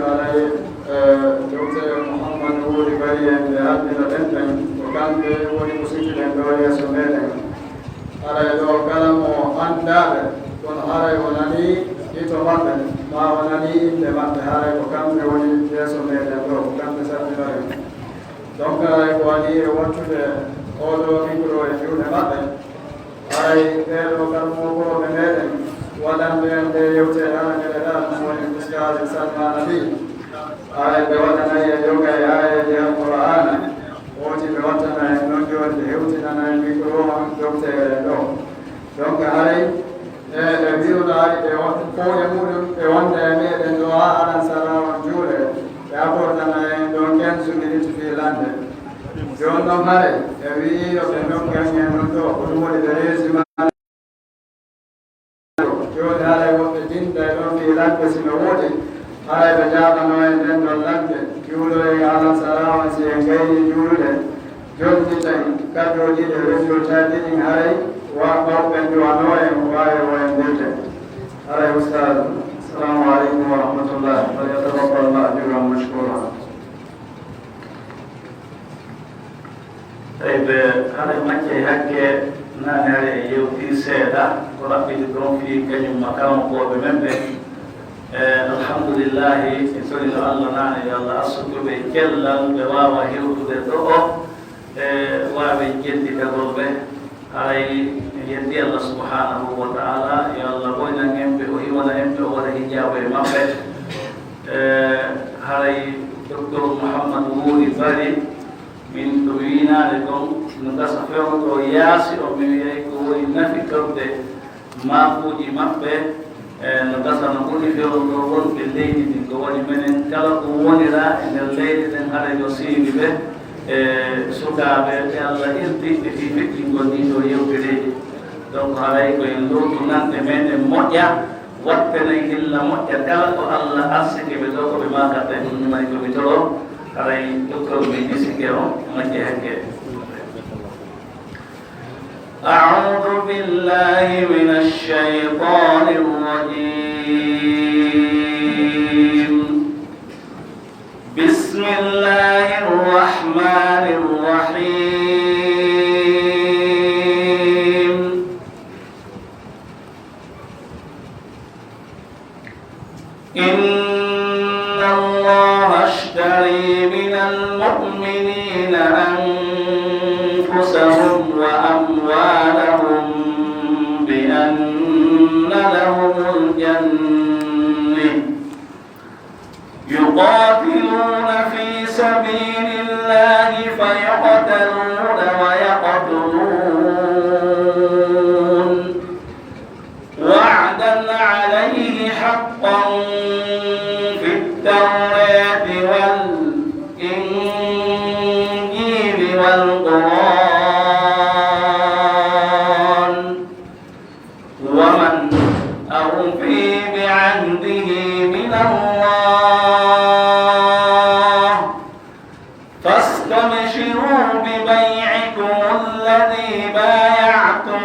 على دكتور محمد ولي بيان لهذه الأنتم وكان ولي مسجل دولة سميرة على دو كلام عن دار كن على وناني يتومن ما وناني لمن على وكان ولي سميرة دو وكان سافر donc wani wontude oɗo micro e juuɗe maɓɓe hay ɓeɗo kalmokoɓe meɗen waɗanɓe nde yewtere ananede ɗa ɗum woni ustade salma nabi hay ɓe waɗanayi e jogay ayeji alqur'ana woti ɓe wattana en noon joni ɓe hewtinana e micro doctere ɗo donc hay ɓe mbiruɗa ɓe fooƴe muɗum ɓe wonda e meɗen ɗo ha aran salawan juuɗe ɓe accordana en ɗo 15 minutes fi lande joni noon hare e wii yoɓe nokkangen noon ɗo ko ɗum woni ɓe résima joni haray woɓɓe dinda e ɗon fi lande sino woɗi haray ɓe jaɓano en nden ɗon lande juuɗo e alan salawa si en gayni juulude jonni tan kaddoji ɗe résultat ɗiɗin haray wa mawɓen duwano en wawi woyen ndirde haray ustad assalamu aleykum wa rahmatullah falyatafaddal ma'juran mashkura. طيب هذا مكة هكى نانر يوتي سيدا وربي تكون في كل مكان قوة بمنبه الحمد لله يسوي الله نانر الله أصدق بكلا بواوا هيوتو دتوه وابنجد تقربه هاي يدي الله سبحانه وتعالى يا الله وين نجيب وهي ولا نجيب ولا هجاب مبه هاي دكتور محمد مولي فريد min ɗo winade kon no gasa fewto yaasi o mi wiyay ko woni nafi kawde maafuji maɓɓe no gasa no ɓuri fewto wonɓe leydi ɗin ko woni minen kala ko wonira e nder leydi ɗen haɗa yo siibi ɓe e sukaɓe ɓe allah irti ɓe fi feƴƴingol ni ɗo yewtereji donc haray koyen lowtu nanɗe meɗen moƴƴa wattene hilla moƴƴa kala ko allah arsike ɓe ɗo koɓe makatta e ɗum numani komi toro haray docteur mi disike o majje hakke أعوذ بالله من الشيطان الرجيم بسم الله الرحمن الرحيم إن الله اشتري من المؤمنين أنفسهم وأموالهم بأن لهم الجنة يقاتلون في سبيل الله فيقتلون ويقتلون وعدا عليه حقا في التوراة والإنجيل والقرآن ومن أوفي بعهده من الله فاستبشروا ببيعكم الذي بايعتم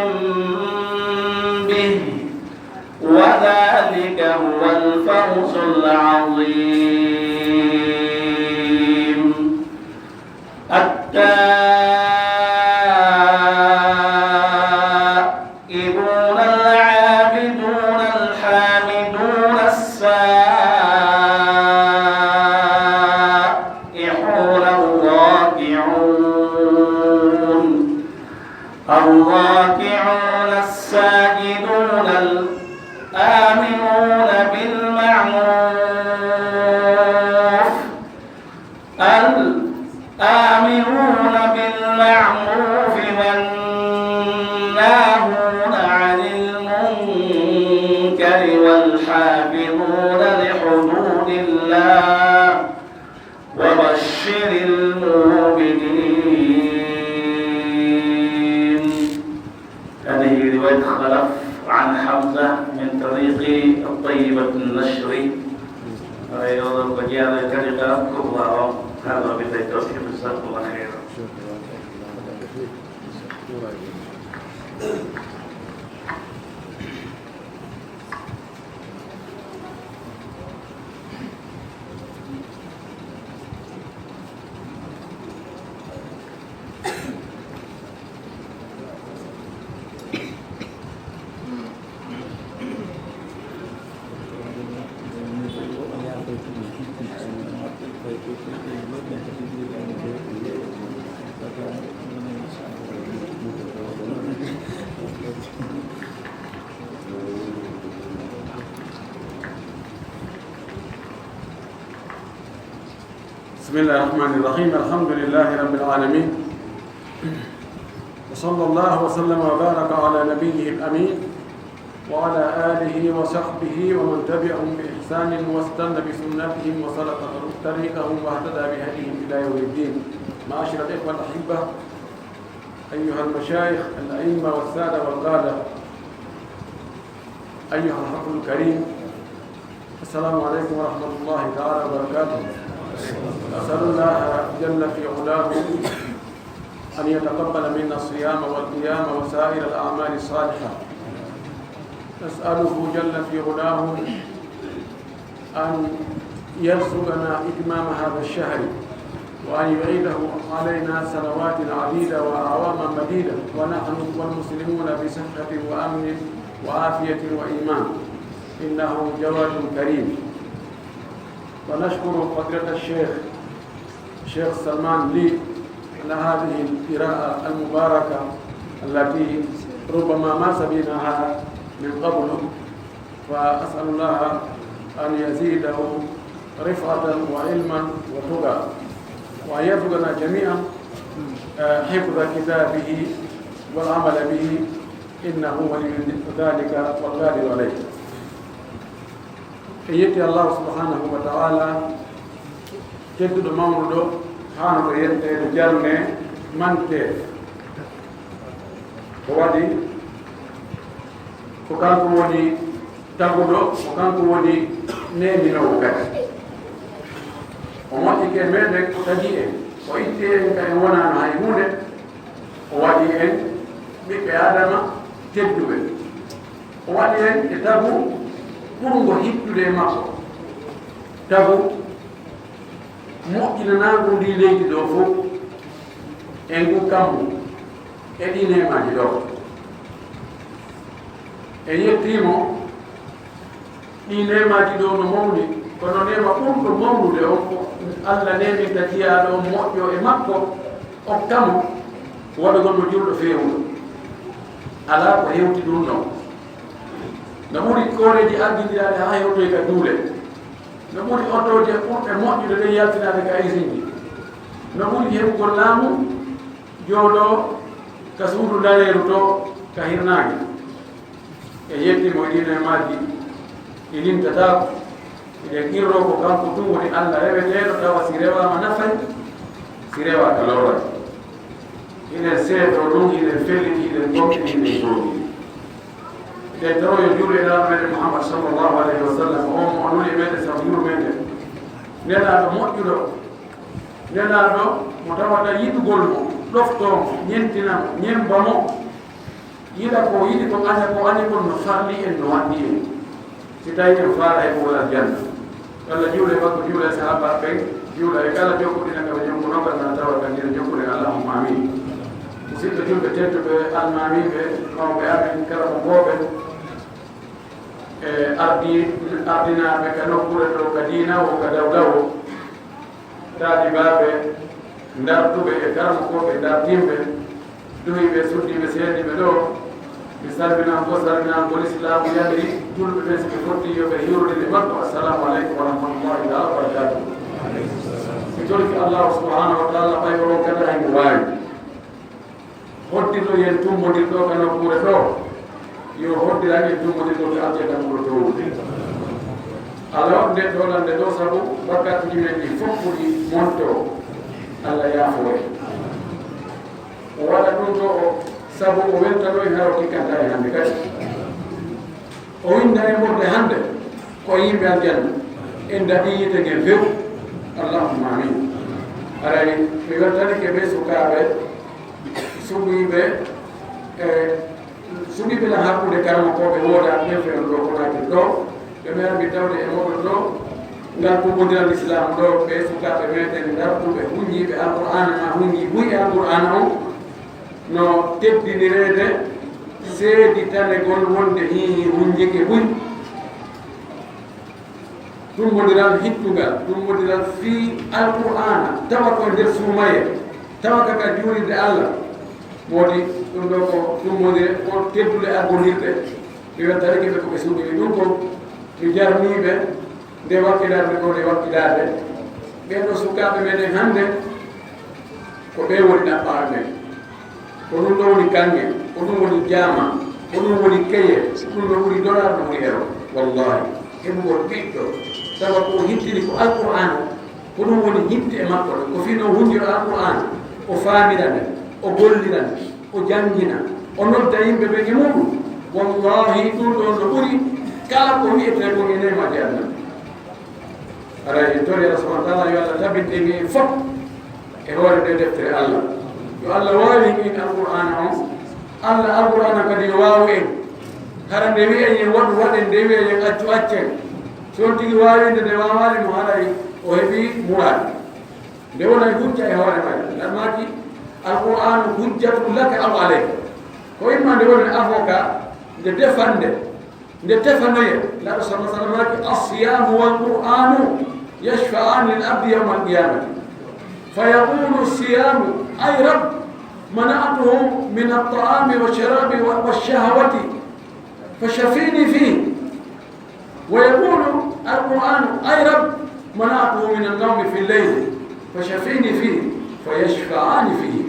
به وذلك هو الفوز العظيم. التائبون العابدون الحامدون السائحون الراكعون الساجدون الآمنون بالمعروف والناهون عن المنكر والحافظون لحدود الله وبشر المؤمنين. هذه رواية خلف عن حمزة من طريق الطيبة النشري أيضا وجاء طريقة كبرى. هذا بداية التوفيق. جزاكم الله خيرا. بسم الله الرحمن الرحيم. الحمد لله رب العالمين، وصلى الله وسلم وبارك على نبيه الأمين وعلى آله وصحبه ومن تبعهم بإحسان واستنى بسنتهم وسلك طريقهم واهتدى بهديهم إلى يوم الدين. معاشر الإخوة الأحبة، أيها المشايخ الأئمة والسادة والقادة، أيها الحفل الكريم، السلام عليكم ورحمة الله تعالى وبركاته. أسأل الله جل في علاه أن يتقبل منا الصيام والقيام وسائر الأعمال الصالحة. نسأله جل في علاه أن يرزقنا إتمام هذا الشهر وأن يعيده علينا سنوات عديدة وأعواما مديدة ونحن والمسلمون بصحة وأمن وعافية وإيمان، إنه جواد كريم. ونشكر فضيلة الشيخ سلمان لي على هذه القراءة المباركة التي ربما ما سمعناها من قبل، فأسأل الله أن يزيده رفعة وعلما وتقى، وأن يرزقنا جميعا حفظ كتابه والعمل به، إنه ولي ذلك والقادر عليه. يتي الله سبحانه وتعالى جدد مولده حانو ينتهي الجنة منته وادي وكان ودي تغدو وكان ودي نيمي نوكاي وماتي كمدك تجيه ويتي كان وانا هايمونه وادي ان بك ادم تدوي وادي ان كتابو kurungo hittude makko tagu moƴƴinanago ndi leydi ɗo fof e ngu kammu e ɗi nemaji ɗo e yettimo ɗi nemaji ɗo no mawni kono nema ɓurɗo mawnude on ko Allah neminta jiyaɗo moƴƴo e makko o kammu waɗugol no julɗo fewuɗo ala ko hewti ɗum ɗon. No ɓuri koreji ardidirade ha hewtoy ka duule, no ɓuri otoje ɓurɓe moƴƴude ɗe yaltinade ka usine, no ɓuri heɓugol laamu jooɗo ka suudu dareeru to ka hirnaage. E yettimo e ɗine majji ɗi limtatako eɗe qirro ko kanko tum woni Allah reweteɗo, tawa si rewama nafay si rewaka lowray. Inen seedo ɗum, inen felliti, inen gomɗini, inen jooɗi. de taro yo juuɗe ɗa meɗen Muhammad sallallahu alayhi wa sallam on mo noni meɗen sabu yuru meɗen nenaɗo moƴƴuɗo, nenaɗo mo tawata yiɗugol mo ɗoftomo ñentinamo ñembamo yiɗa ko yiɗi ko aña ko añi kon no farli en no wanɗi en si tawi en faala e ko wona janna. Allah juuɗe makko juuɗe sahaba ɓen juuɗa e kala jokkuɗina kaɓe jonkunogal na tawa kandira jokkude allahumma amin. Musidɓe julɓe tedduɓe almamiɓe mawɓe amen kala ko gooɓe ardinaɓe ka nokkure ɗo ka diina o ka dawlawo taalibaɓe dartuɓe e karamokoɓe dartimɓe duhiɓe suddiɓe seediɓe ɗo mi salminan ko salminangol islamu yahri julɓe ɓe soɓe fotti yoɓe hiwride makko. Assalamu aleykum wa rahmatullahi taala wa barakatuh. mi tolki allahu subhanahu wa taala ɓay o kada haymo waawi hoddito yen tumbodir ɗo ka nokkure ɗo yo hoddirani en tumbodir ɗo to aljana muro towde ala nde ɗolande ɗo sabu wakkati men ɗi fof ɓuri monto Allah yaafoe o waɗa ɗum ɗo sabu o weltano en haro kikkanta e hannde kadi o winda e morde hannde ko yimɓe aljanna en daɗi yite ngel few. Allahumma amin. aray mi weltanike ɓe sukaaɓe suɓiɓe suɓiɓe la hakkude karamakoɓe wooda ɓefen ɗo konaki ɗo ɓe merami tawde e moɗon ɗo ngal tumodiral islam ɗo ɓe sukaɓe meɗen dartuɓe huñiɓe alqur'ana ma huñi huy e alqur'ana o no teddinirede seedi tanegol wonde hihi huñjike huy tummodiral hittugal tummodiral fii alqur'ana tawa ko nder suumaye tawa kaka juuride Allah woodi ɗum ɗo ko tummodire o teddude argonirɗe mi weltanike ɓe ko ɓe suuɗini ɗum ko mi jarniɓe nde wakkilade ɗo nde wakkilade ɓeɗo sukaɓe meɗen hannde ko ɓe woni ɗaɓɓaɓe men ko ɗum ɗo woni kange ko ɗum woni jama ko ɗum woni keye ɗum ɗo ɓuri dollar ɗo ɓuri ero wallahi heɓugol ɓiɗɗo tawa ko hittini ko alqur'an ko ɗum woni hitte e makko ɗo ko fino hunjiro alqur'an o faamira nde o gollira nde o janngina o nodda yimɓe ɓe e muɗum wallahi ɗum ɗon no ɓuri kala ko wiyete ko e nemaji Allah ara en tori Allah subhanahu wa ta'ala yo Allah tabinte en fof e hoore nde deftere Allah yo Allah waawi en alqur'an on Allah alqur'an kadi yo waawi en hara nde wi'en yen waɗu waɗen nde wi'en yen accu accen so on tigi waawinde nde waawani mo haɗay o heɓi muraadi nde wonay hujja e hoore maɗa lamaki alqur'an hujjatu laka aw aleyka ko imma nde woni avocat nde defande nde tefanoye laɗo sama salamaki alsiyamu walqur'anu yashfa'ani lil abdi yawma alqiyamati fayaqulu alsiyamu ay rab mana'tuhu min alta'ami walsharabi walshahawati fashafini fihi ويقول القرآن أي رب منعته من النوم في الليل فشفيني فيه فيشفعان فيه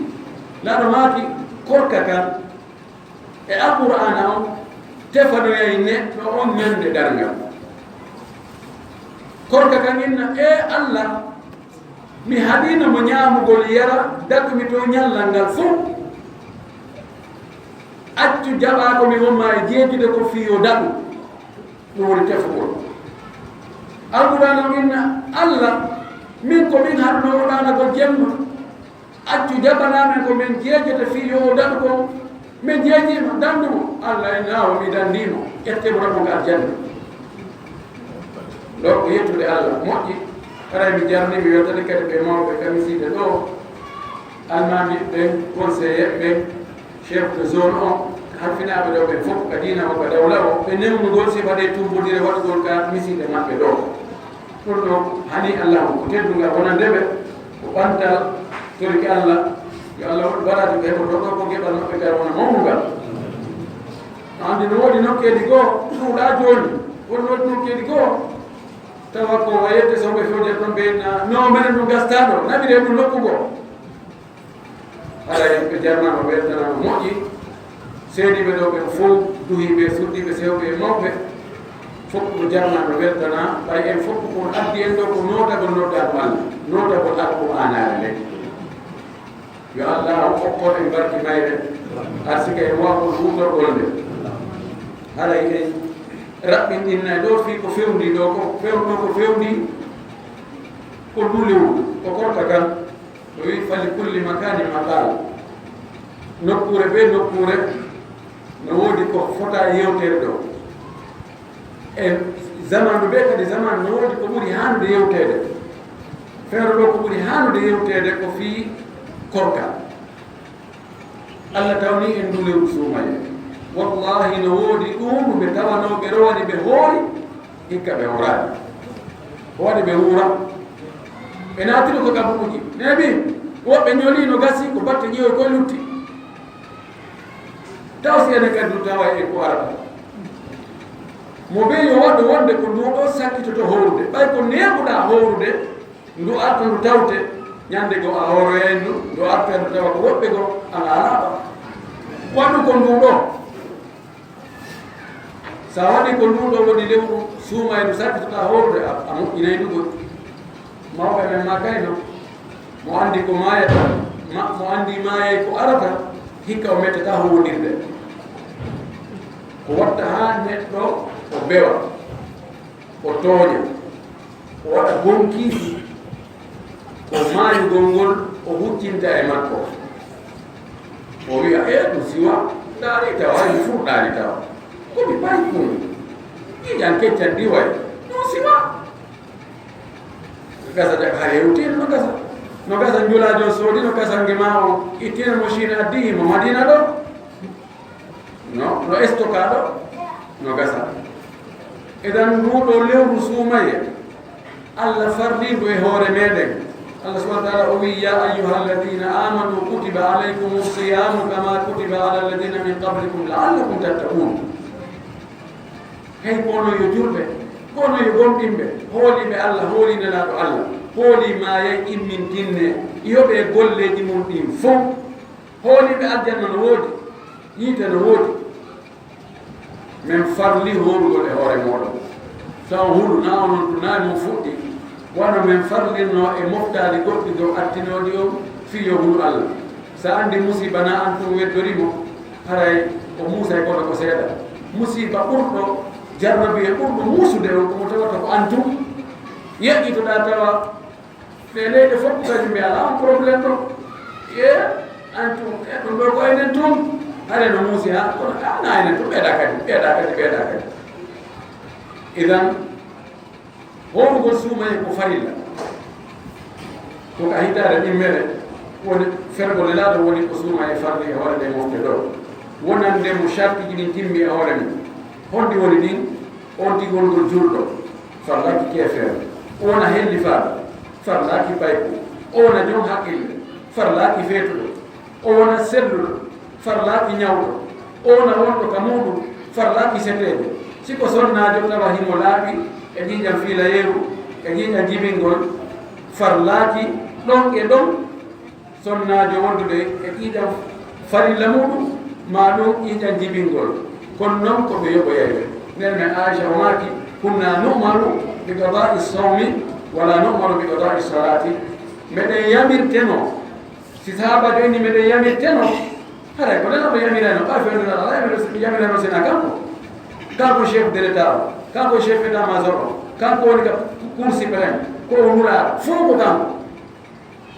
لا ماكي كوركا كان القرآن تفضل ينه لأون من درنگا كوركا كان إن الله mi hadina mo ñaamugol yara dagmi to ñallangal fof accu jaɓa ko mi wonma e jeejude ko fiyo daɗu ɗum woni tefugol alqur'an inna Allah min ko min harno ɗana ko jemma accu jaɓanamen ko min jeejete fiyo daɗu ko min jeejima dandumo Allah en nawa mi dandimo ƴettemo rabbo ga aljanna ɗo ko yettude Allah moƴƴi aray mi jarni mi weltani kadi ɓe mawɓe kamiside ɗo almami ɓen conseiller ɓen chef de zone on harfinaɓe ɗo ɓe fof ka dina o ka dawla o ɓe newmugol si waɗe tumbodire waɗugol ka miside maɓɓe ɗo ɗum ɗo hani Allah ko tedduga wonandeɓe ko ɓantal toriki Allah yo Allah waɗade ɓe ko ɗo ko geɓal maɓɓe kar wona mawnugal andi no woɗi nokkeji goo ɗuuɗa joni woni woɗi nokkeji goo tawa ko wayette soɓe fewje ɗon ɓeyna non minen ɗum gastaɗo naɓire ɗum nokku goo ala ɓe jarnama weltanama moƴƴi seediɓe ɗo ɓe fof duhiɓe suɗɗiɓe sewɓe e mawɓe fof ko jarnaɓe weltana ɓay en fof ko addi en ɗo ko notagol noddaɗo Allah notagol alqur'anare le yo Allah hokkon en barki mayre har sika en wawol hutorgol nde haray en raɓɓinɗinna ɗo fi ko fewndi ɗo ko fewɗo ko fewndi ko dulewu ko korka kan o wi fali kulli makani maqal nokkure ɓe nokkure no woodi ko fota yewtere ɗo e zamanu ɓe kadi zamanu no woodi ko ɓuri hanude yewtede feere ɗo ko ɓuri hanude yewtede ko fii korka Allah tawni en dulewu suumaye wallahi no woodi ɗum ɓe tawanoɓe rowani ɓe hoori hikka ɓe wurani waɗi ɓe wura ɓe naatino ko gabuuji nebi woɓɓe ñoli no gasi ko batte ƴeewi koye lutti taw si ene kadi tawa e ko arata mo ɓe yo waɗo wonde ko nduɗo sakkitoto howrude ɓay ko neɓuɗa howrude ndu arta ndu tawte ñande go a horoyen ndu arta ndu tawa ko woɓɓe go ana alaɓa waɗu ko nduɗo sa waɗi ko nduɗo waɗi lewru suuma e ndu sakkitoɗa howrude a moƴƴinayi ɗugo mawɓe men ma kayno mo andi ko mayata mo andi mayay ko arata hikka o mettata howdirde ko watta ha neɗɗo o bewa o tooña o waɗa bonkiisi ko maayugol ngol o huccinta e makko o wiya ɗum siwa ɗaari tawa mi fuu ɗaari tawa komi ɓay kun ƴiƴan keccan diway ɗum siwa gasa ha hewtino no gasa njulajo soodi no gasa ngema o ittina machine addi mo madina ɗo no stoka ɗo no gasa eɗen nduɗo lewru suumaye Allah farlindu e hoore meɗen Allah subhanahu wa ta'ala o wi ya ayyuha alladina amanu kutiba alaykum siyamu kama kutiba ala alladina min qablikum la'allakum tattaqun hey kono yo julɓe kono yo gonɗinɓe hooliɓe Allah hoolinelaɗo Allah hooli ma yey immintinne yoɓe golleji mum ɗin fof hooliɓe aljanna no woodi yiite no woodi min farli hoolugol e hoore moɗon taw huɗu na onon to naani mo fuɗɗi wano min farlinno e moftadi goɗɗi dow attinoɗi o fiyo huɗu allah sa andi musiba na an tum weddorimo haray o muusa e goɗo ko seeɗa musiba ɓurɗo jarrabi e ɓurɗo muusude o komo tawata ko antum yeƴƴitoɗa tawa ɓe leyɗe fof kadi mbi ala on probléme ɗo e antum e ɗum ɗo ko enen tum hare no muusi ha kono ana enen tum ɓeeɗa kadi idan hoorugol suumaye ko farilla ko ka hitare ɗimmere woni fergol lelaɗo woni ko suuma e farli e hoore nde mofte ɗo wonande mo chartiji ɗin timmi e hoore mum honɗi woni ɗin on tigolngol julɗo farlaki keefeere wona helli faala farlaki bayko o wona joom haqqille farlaki feetuɗo o wona selluɗo farlaki ñawɗo o wona wonɗo ka muɗum farlaki seteede siko sonnajo tawa himo laaɓi e ƴiƴam fiilayeeru e ƴiƴam jibingol farlaki ɗon e ɗon sonnajo wondude e ƴiƴam farilla muɗum ma ɗum ƴiƴam jibingol kono noon koɓe yoɓoyayɓe nden men aicha o maaki kunna numaru bi qada'i sawmi wala numaru bi qada'i salati meɗen yamirteno si sahabajo inni meɗen yamirteno haray ko nenaɗo yamireno ɓa fewnunaɗa ala yamireno sina kanko chef de l'état o kanko chef état major o kanko woni ka cour suprême ko o nulaɗo fof ko kanko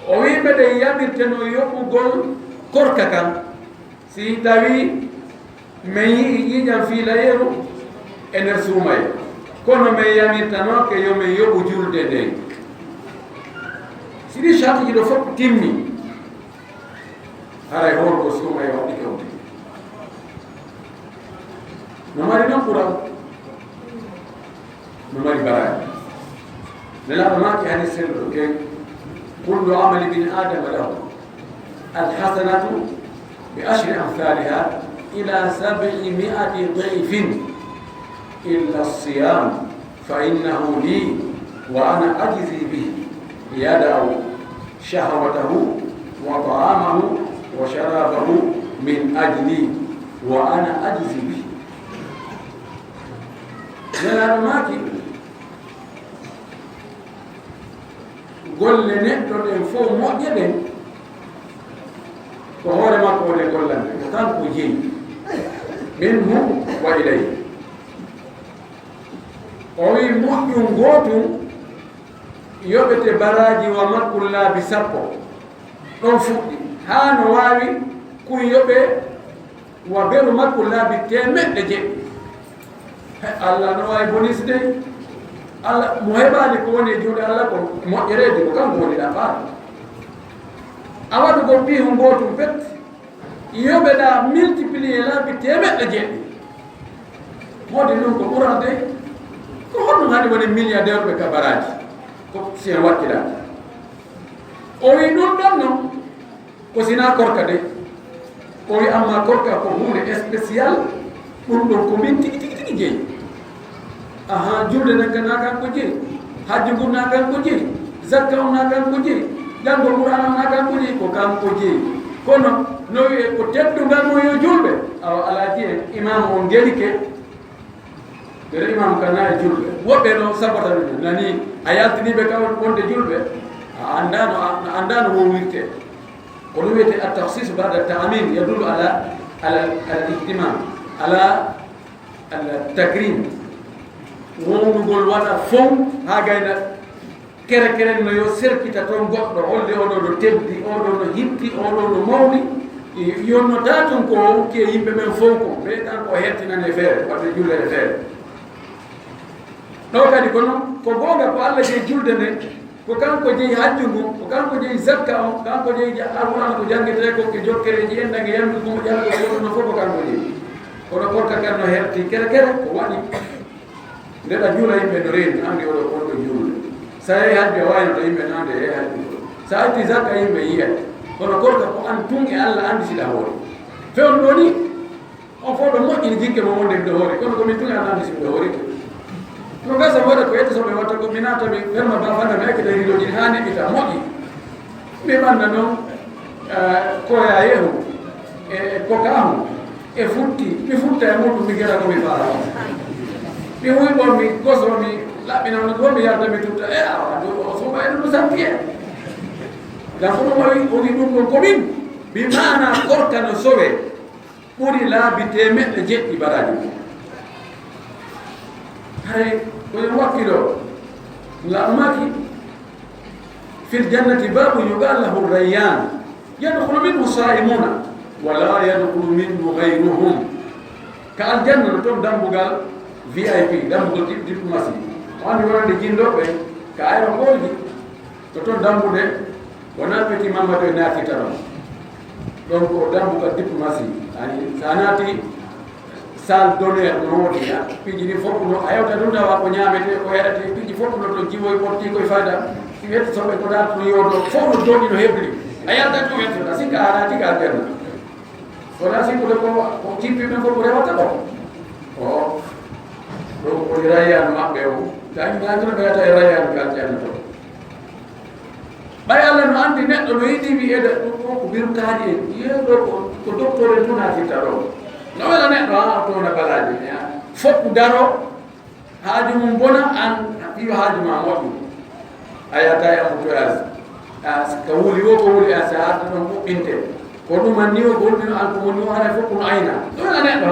o wi meɗen yamirteno yoɓɓugol korka kam si tawi min yii ƴiƴam fiilayeeru e nder suumaye kono min yamirtanoke yomin yoɓu julde nden si ɗi chartiji ɗo fof timmi haray horko suumaye waɗɗi kewti no mari noon ɓural no mari baraji nelaɗo maki hani selluɗo ke kullu amali bin adama lahu alhasanatu bi ashri amthaliha ila 700 ضعف إلا الصيام فإنه لي وأنا أجزي به يدع شهوته وطعامه وشرابه من أجلي وأنا أجزي به nelaɗo maaki golle neɗɗo ɗen fof moƴƴe ɗen ko hoore makko wone gollande ko kanko jeyi minhu wa ilay o wi moƴƴum gootum yoɓete baraji wa makko laabi sappo ɗon fuɗɗi haa no waawi kun yoɓe wa beru makko laabi temeɗɗe jeɗɗi Allah no waawi bonisde Allah mo heɓaani ko woni e juuɗe Allah ko moƴƴereede ko kanko woni ɗa ɓaaɗo a waɗugol piihu gootum pet yoɓeɗa multiplier laabi temeɗɗe jeɗɗi modi noon ko ɓurande ko honɗum hannde woni milliardaire ɓe ka baraji ko si en wakkilade o wi ɗum ɗon noon ko sina korka de o wi amma korka ko hunde spécial ɗum ɗon ko min tigi jeyi aha julde nagga na kan ko jeyi hajju ngur na kan ko jeyi zakka o na kan ko jeyi janggo qur'an o na kan ko jeyi ko kanko jeyi kono no wiye ko teddungal mo yo julɓe awa alaji en imam o gelike ɓeɗo imam kana e julɓe woɓɓe no sabota ɗum nani a yaltiniɓe ka wonde julɓe a andano wo wirte ko ɗum wiyete at-takhsis ba'da at-ta'min yadullu ala al-ihtimam ala al-takrim wondugol waɗa fof ha gayna kere keren no yo serkita toon goɗɗo holde oɗo no teddi oɗo no hitti oɗo no mawni yonnota tun ko hokki e yimɓe men fof ko ɓeyɗan ko hettinane feere wadde jullere feere ɗo kadi ko noon ko goonga ko Allah jeyi julde nde ko kanko jeyi hajju ngu ko kanko jeyi zakka o kanko jeyi alqur'an ko janngete ko ke jokkereji endange yandu ko ƴalgo goɗɗo fof ko kanko jeyi kono korka kadi no herti kere kere ko waɗi ndeɗa juula yimɓe no reeni andi oɗo onɗo juulde sa yehi hajji a wayno to yimɓe nande yehi hajji sa acci zakka yimɓe yiyat kono korka ko an tun e Allah andi siɗa hoore fewn ɗo ni on fof ɗo moƴƴini jikke mo wonde miɗo hoori kono komin tun e Allah andi si miɗo hoorike no gasa wada ko yetta soɓe watta ko minata mi ferma ba fanda mi ekkita riloji hani ita moƴƴi mi ɓanda noon koya yehu e kokamu e futti mi futta e muɗum mi gera komi faala mi huyɓon mi goso mi laɓɓinano ɗo mi yarda mi tutta e awa o suuɓa ene ɗum sampiye gam ko ɗum owi ɗum ɗon komin mi mana korka no sowe ɓuri laabi temeɗɗe jeɗɗi baraji mum hay koyen wakkilo lammaki fil jannati babu yuqal lahu rayyan yadkhulu minhu saimuna wala yadkhulu minhu ghayruhum ka aljanna no toon dambugal VIP dambugal diplomatie wani wonande jindoɓe ka ayro golji to toon dambude wona peti mamado e naatita ɗon ɗon ko dambugal diplomatie ani sa naati salle d'honneur no woodi piiji ɗi fof no a yewta ɗum tawa ko ñaamete ko heɗate piiji fof no to jiwoy porti koye fayda si wette soɓe ko dal no yoodo fof no jooɗi no heɓri a yaltat ɗum wettota sikka ara tiga aljanna wona sikkude ko cippiɓe fof ko rewata ɗo o ɗo koni rayyan maɓɓe o dañinagino ɓeyata e rayyan ka aljanna to ɓay allah no anndi neɗɗo no yiɗi wiyeede ɗum ɗo ko birkaani en yeeɗo ko docteur en tunatitta ɗo no wela neɗɗo a towna balaji fof daro haaju mum bona an ɓiyo haaju ma moƴƴu a yahata e embouteillage ko wuli o ko wuli a sa arta ɗon ɓuɓɓinte ko ɗuman ni o ko wulɓino an ko moni o hara fof kono ayna no wela neɗɗo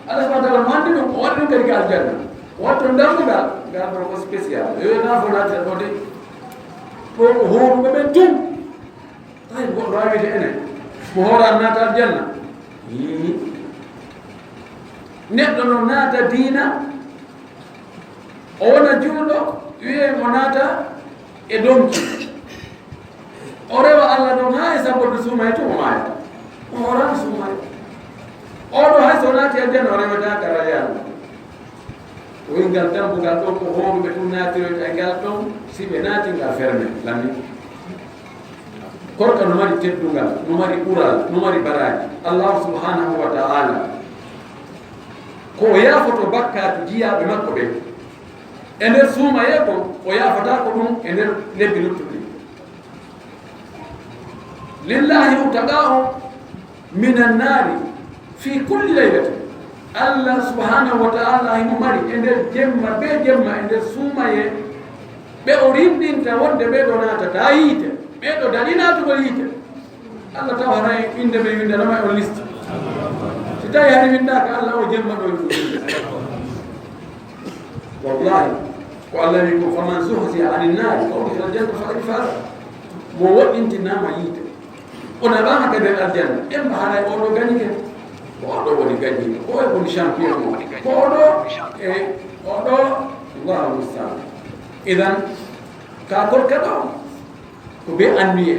allah subahana taala mo anndi ɗum o waɗi ɗum kadi ko aljanna watto dammugal ngal ɗo ko spécial yona fo naatita ɗo de ɗo ko horuɓe ɓen tum tawi goɗɗo wawide enen mo horan naata aljanna neɗɗo no naata diina o wona juulɗo wiye mo naata e donki o rewa allah ɗon ha e sabborde suumay to o maaya o horani suumay oɗo hay so naati aljanna o rewetaka rayanu oyi ngal dambugal ɗon ko horuɓe tum naatiroyta e ngal ɗon si ɓe naati ngal ferme lammi korka no mari teddungal no mari ɓural no mari baraji allahu subhanahu wa taala ko o yaafoto bakkatu jiyaɓe makko ɓe e nder suumaye ko o yaafata ko ɗum e nder lebbi luttuɗi lillahi utaqa'u min annari fi kulli laylatin allah subhanahu wa taala himo mari e nder jemma be jemma e nder suumaye ɓe o rinɗinta wonde ɓeɗo natata yiite ɓeɗo daɗi natugol yiite allah taw hana inde ɓe windanoma e on liste si tawi hani windaka allah o jemma ɗo wallahi ko allah wi ko faman zuhziya ani nnari fa udkhila aljanna faqad faza mo woɗɗintinama yiite o naɓama kadi en aljanna emba haray oɗo gañike ko oɗo woni gañiɗo ko e woni champion mo ko oɗo e oɗo allahu mustaan idan ka korka ɗo ko be annuye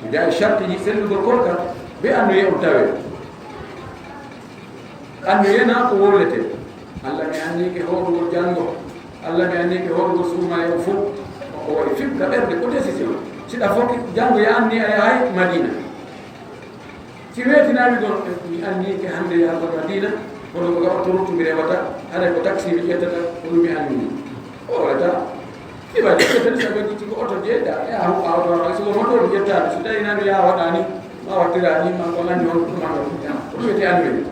mi jawi charte ji sellugol korka be annuye o tawe annuye na ko wollete allah mi annike hoɗugol janngo allah mi annike hoɗugol suumaye o fof o waɗi fibga ɓerde ko décision siɗa fokki janngo ya anni a yahay madina si weetinami gon mi annike hannde yahgol madina kono ko gaɓa to ruttu mi rewata haɗa ko taxi mi ƴettata ko ɗum mi annini o waɗata ɗiwa ƴettata sago jitti ko oto jeeɗa e awto siko moɗo mi ƴettami so tawi nami ya waɗani ma wattira ni ma ko anni on ɗumano ko ɗum wiyete annude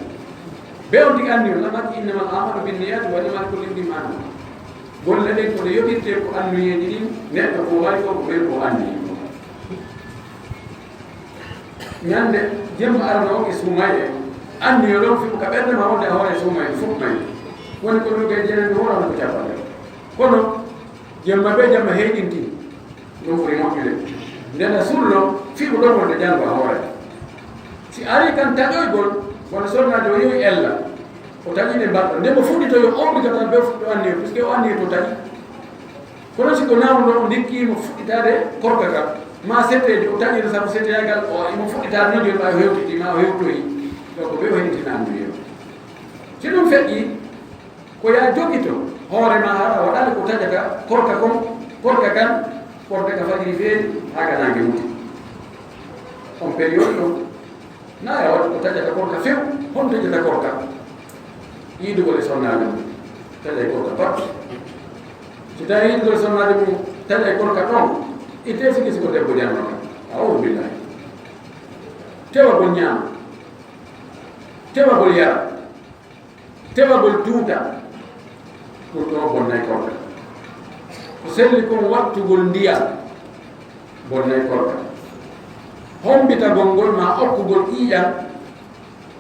be on tigi anni on lamaki innamal amalu binniyati wa innamal kulli imrin ma nawa golle ɗen koɗe yoɓirte ko annuyeji ɗin neɗɗo ko wawi ko ɓen ko anni ñande jemma arno o e suumaye anniyo ɗon fiɓo ka ɓerde ma wonde a hoore suumaye fof mayi woni ko ɗum kay jenande horano ko capanɗe kono jemma ɓe jamma heeƴinti ɗum ɓuri moƴƴude ndena sullo fiɓo ɗon wonde janngo a hoore si ari kan taƴoygol wono sonnaade o yewi ella o taƴiɗe mbaɗɗo nde mo fuɗɗitoyo obligatoire ɓe fuɗɗo anniyo puisque o anniyo to taƴi kono siko nawno o ndikkimo fuɗɗitade korka kam ma setteji o taƴino sabu setteyagal o imo fuɗɗitade no joni ɓa o hewtiti ma o hewtoyi donc ɓe o heɗitina annuyo si ɗum feƴƴi ko ya joguito hoore ma haɗa waɗale ko taƴata korka kon korka kan korka ka fajiri feewi ha ganangue muti on période ɗo naya waɗa ko taƴata korka few hon taƴata korka yiidugol e sonnaɓe tele ko ka pat ci tawi do sonade mum tele ko ka ton ite siki ko debbo janno a'udhu billahi tewa gol ñaama tewa gol yara tewa gol tuuta pour to bonnay korka ko selli ko wattugol ndiyam bonnay korka hombita gongol ma okkugol ƴiƴan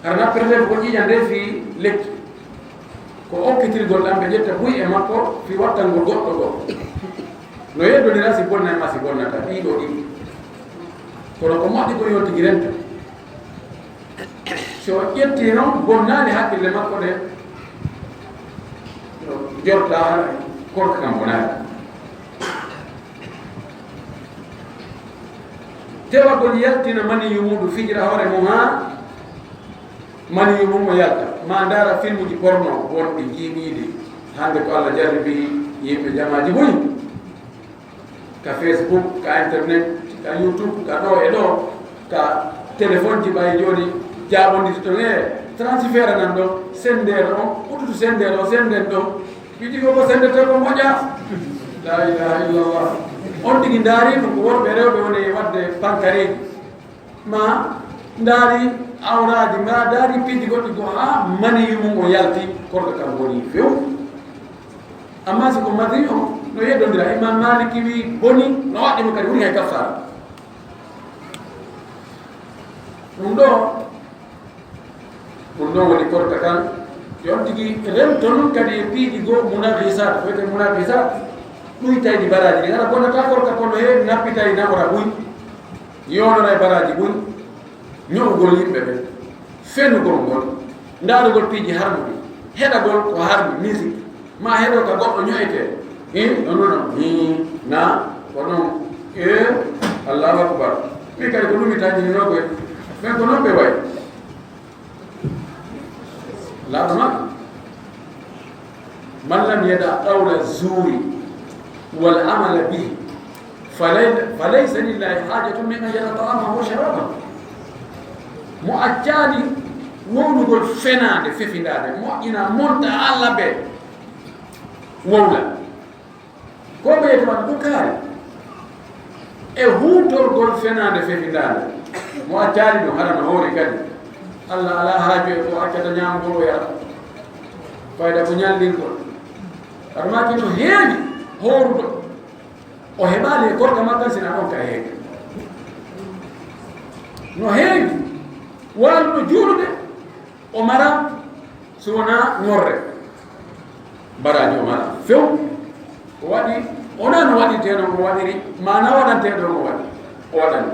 arana préserve ko ƴiƴan nde fi lekki ko okkitirgol ɗam ɓe ƴetta buy e makko fi wattangol goɗɗo ɗo no yeddonira si bonnayma si bonnata ɗiɗo ɗiɗi kono ko moƴƴi ko yo tigi renta so ƴetti noon bonnani haqqille makko ɗe jorta korka kam bonani tewagol yaltina maniyu muɗum fijira hoore mum ha maniyu mum o yalta ma ndara film uji porno wonɗi jiiɓiɗi hande ko Allah jarribi yimɓe jamaji ɓuyi ka Facebook ka internet ka YouTube ka ɗo e ɗo ka téléphone ji ɓay joni jaɓoditi to transfert nan ɗo sendere o ɓututu sendere o senden ɗo wiɗi ko sendete ko moƴƴa la ilaha illallah on tigi ndaari ɗum ko worɓe rewɓe woni wadde pankareji ma ndaari awraji ma ndaari piiji goɗɗi go ha maniyu mum o yalti korka kam boni few amma siko madi o no yeddodira imam maliki wi boni no waɗɗimo kadi woni hay kafara ɗum ɗo woni korka kan yon tigi remton kadi e piiji go munahisat wiyete munahisat ɗuytaydi baraji ɗi ara bonnata korka kono heewi nappitay nawra ɓuy yonora e baraji ɓuy ño'ugol yimɓe ɓe fenugol ngol ndaarugol piiji harmuɗi heɗagol ko harmi musique ma heɗo ka goɗɗo ño'ete no noon na ko noon allahu akbar mi kadi ko ɗumitañininoɓe mais ko noon ɓe way laɗuma man lam yada qawla zuri wal amala bihi falaysa lillahi hajatun min an yada ta'amahu wa sharabahu mo accani wownugol fenade fefindade moƴƴina monta Allah ɓe wowla ko ɓeyde wat ɗum kaari e hutorgol fenade fefindade mo accani ɗum haɗa no hoori kadi Allah ala haaju e ko accata ñamgol o yara fayda ko ñallirgol aɗa maki no heewi horuɗo o heɓali e gorka makkan sina ɗon ka heege no heewi waluɗo juulude o mara so wona ñorre mbaraji o mara few o waɗi ona no waɗirteno ko waɗiri mana waɗanteɗo no waɗi o waɗani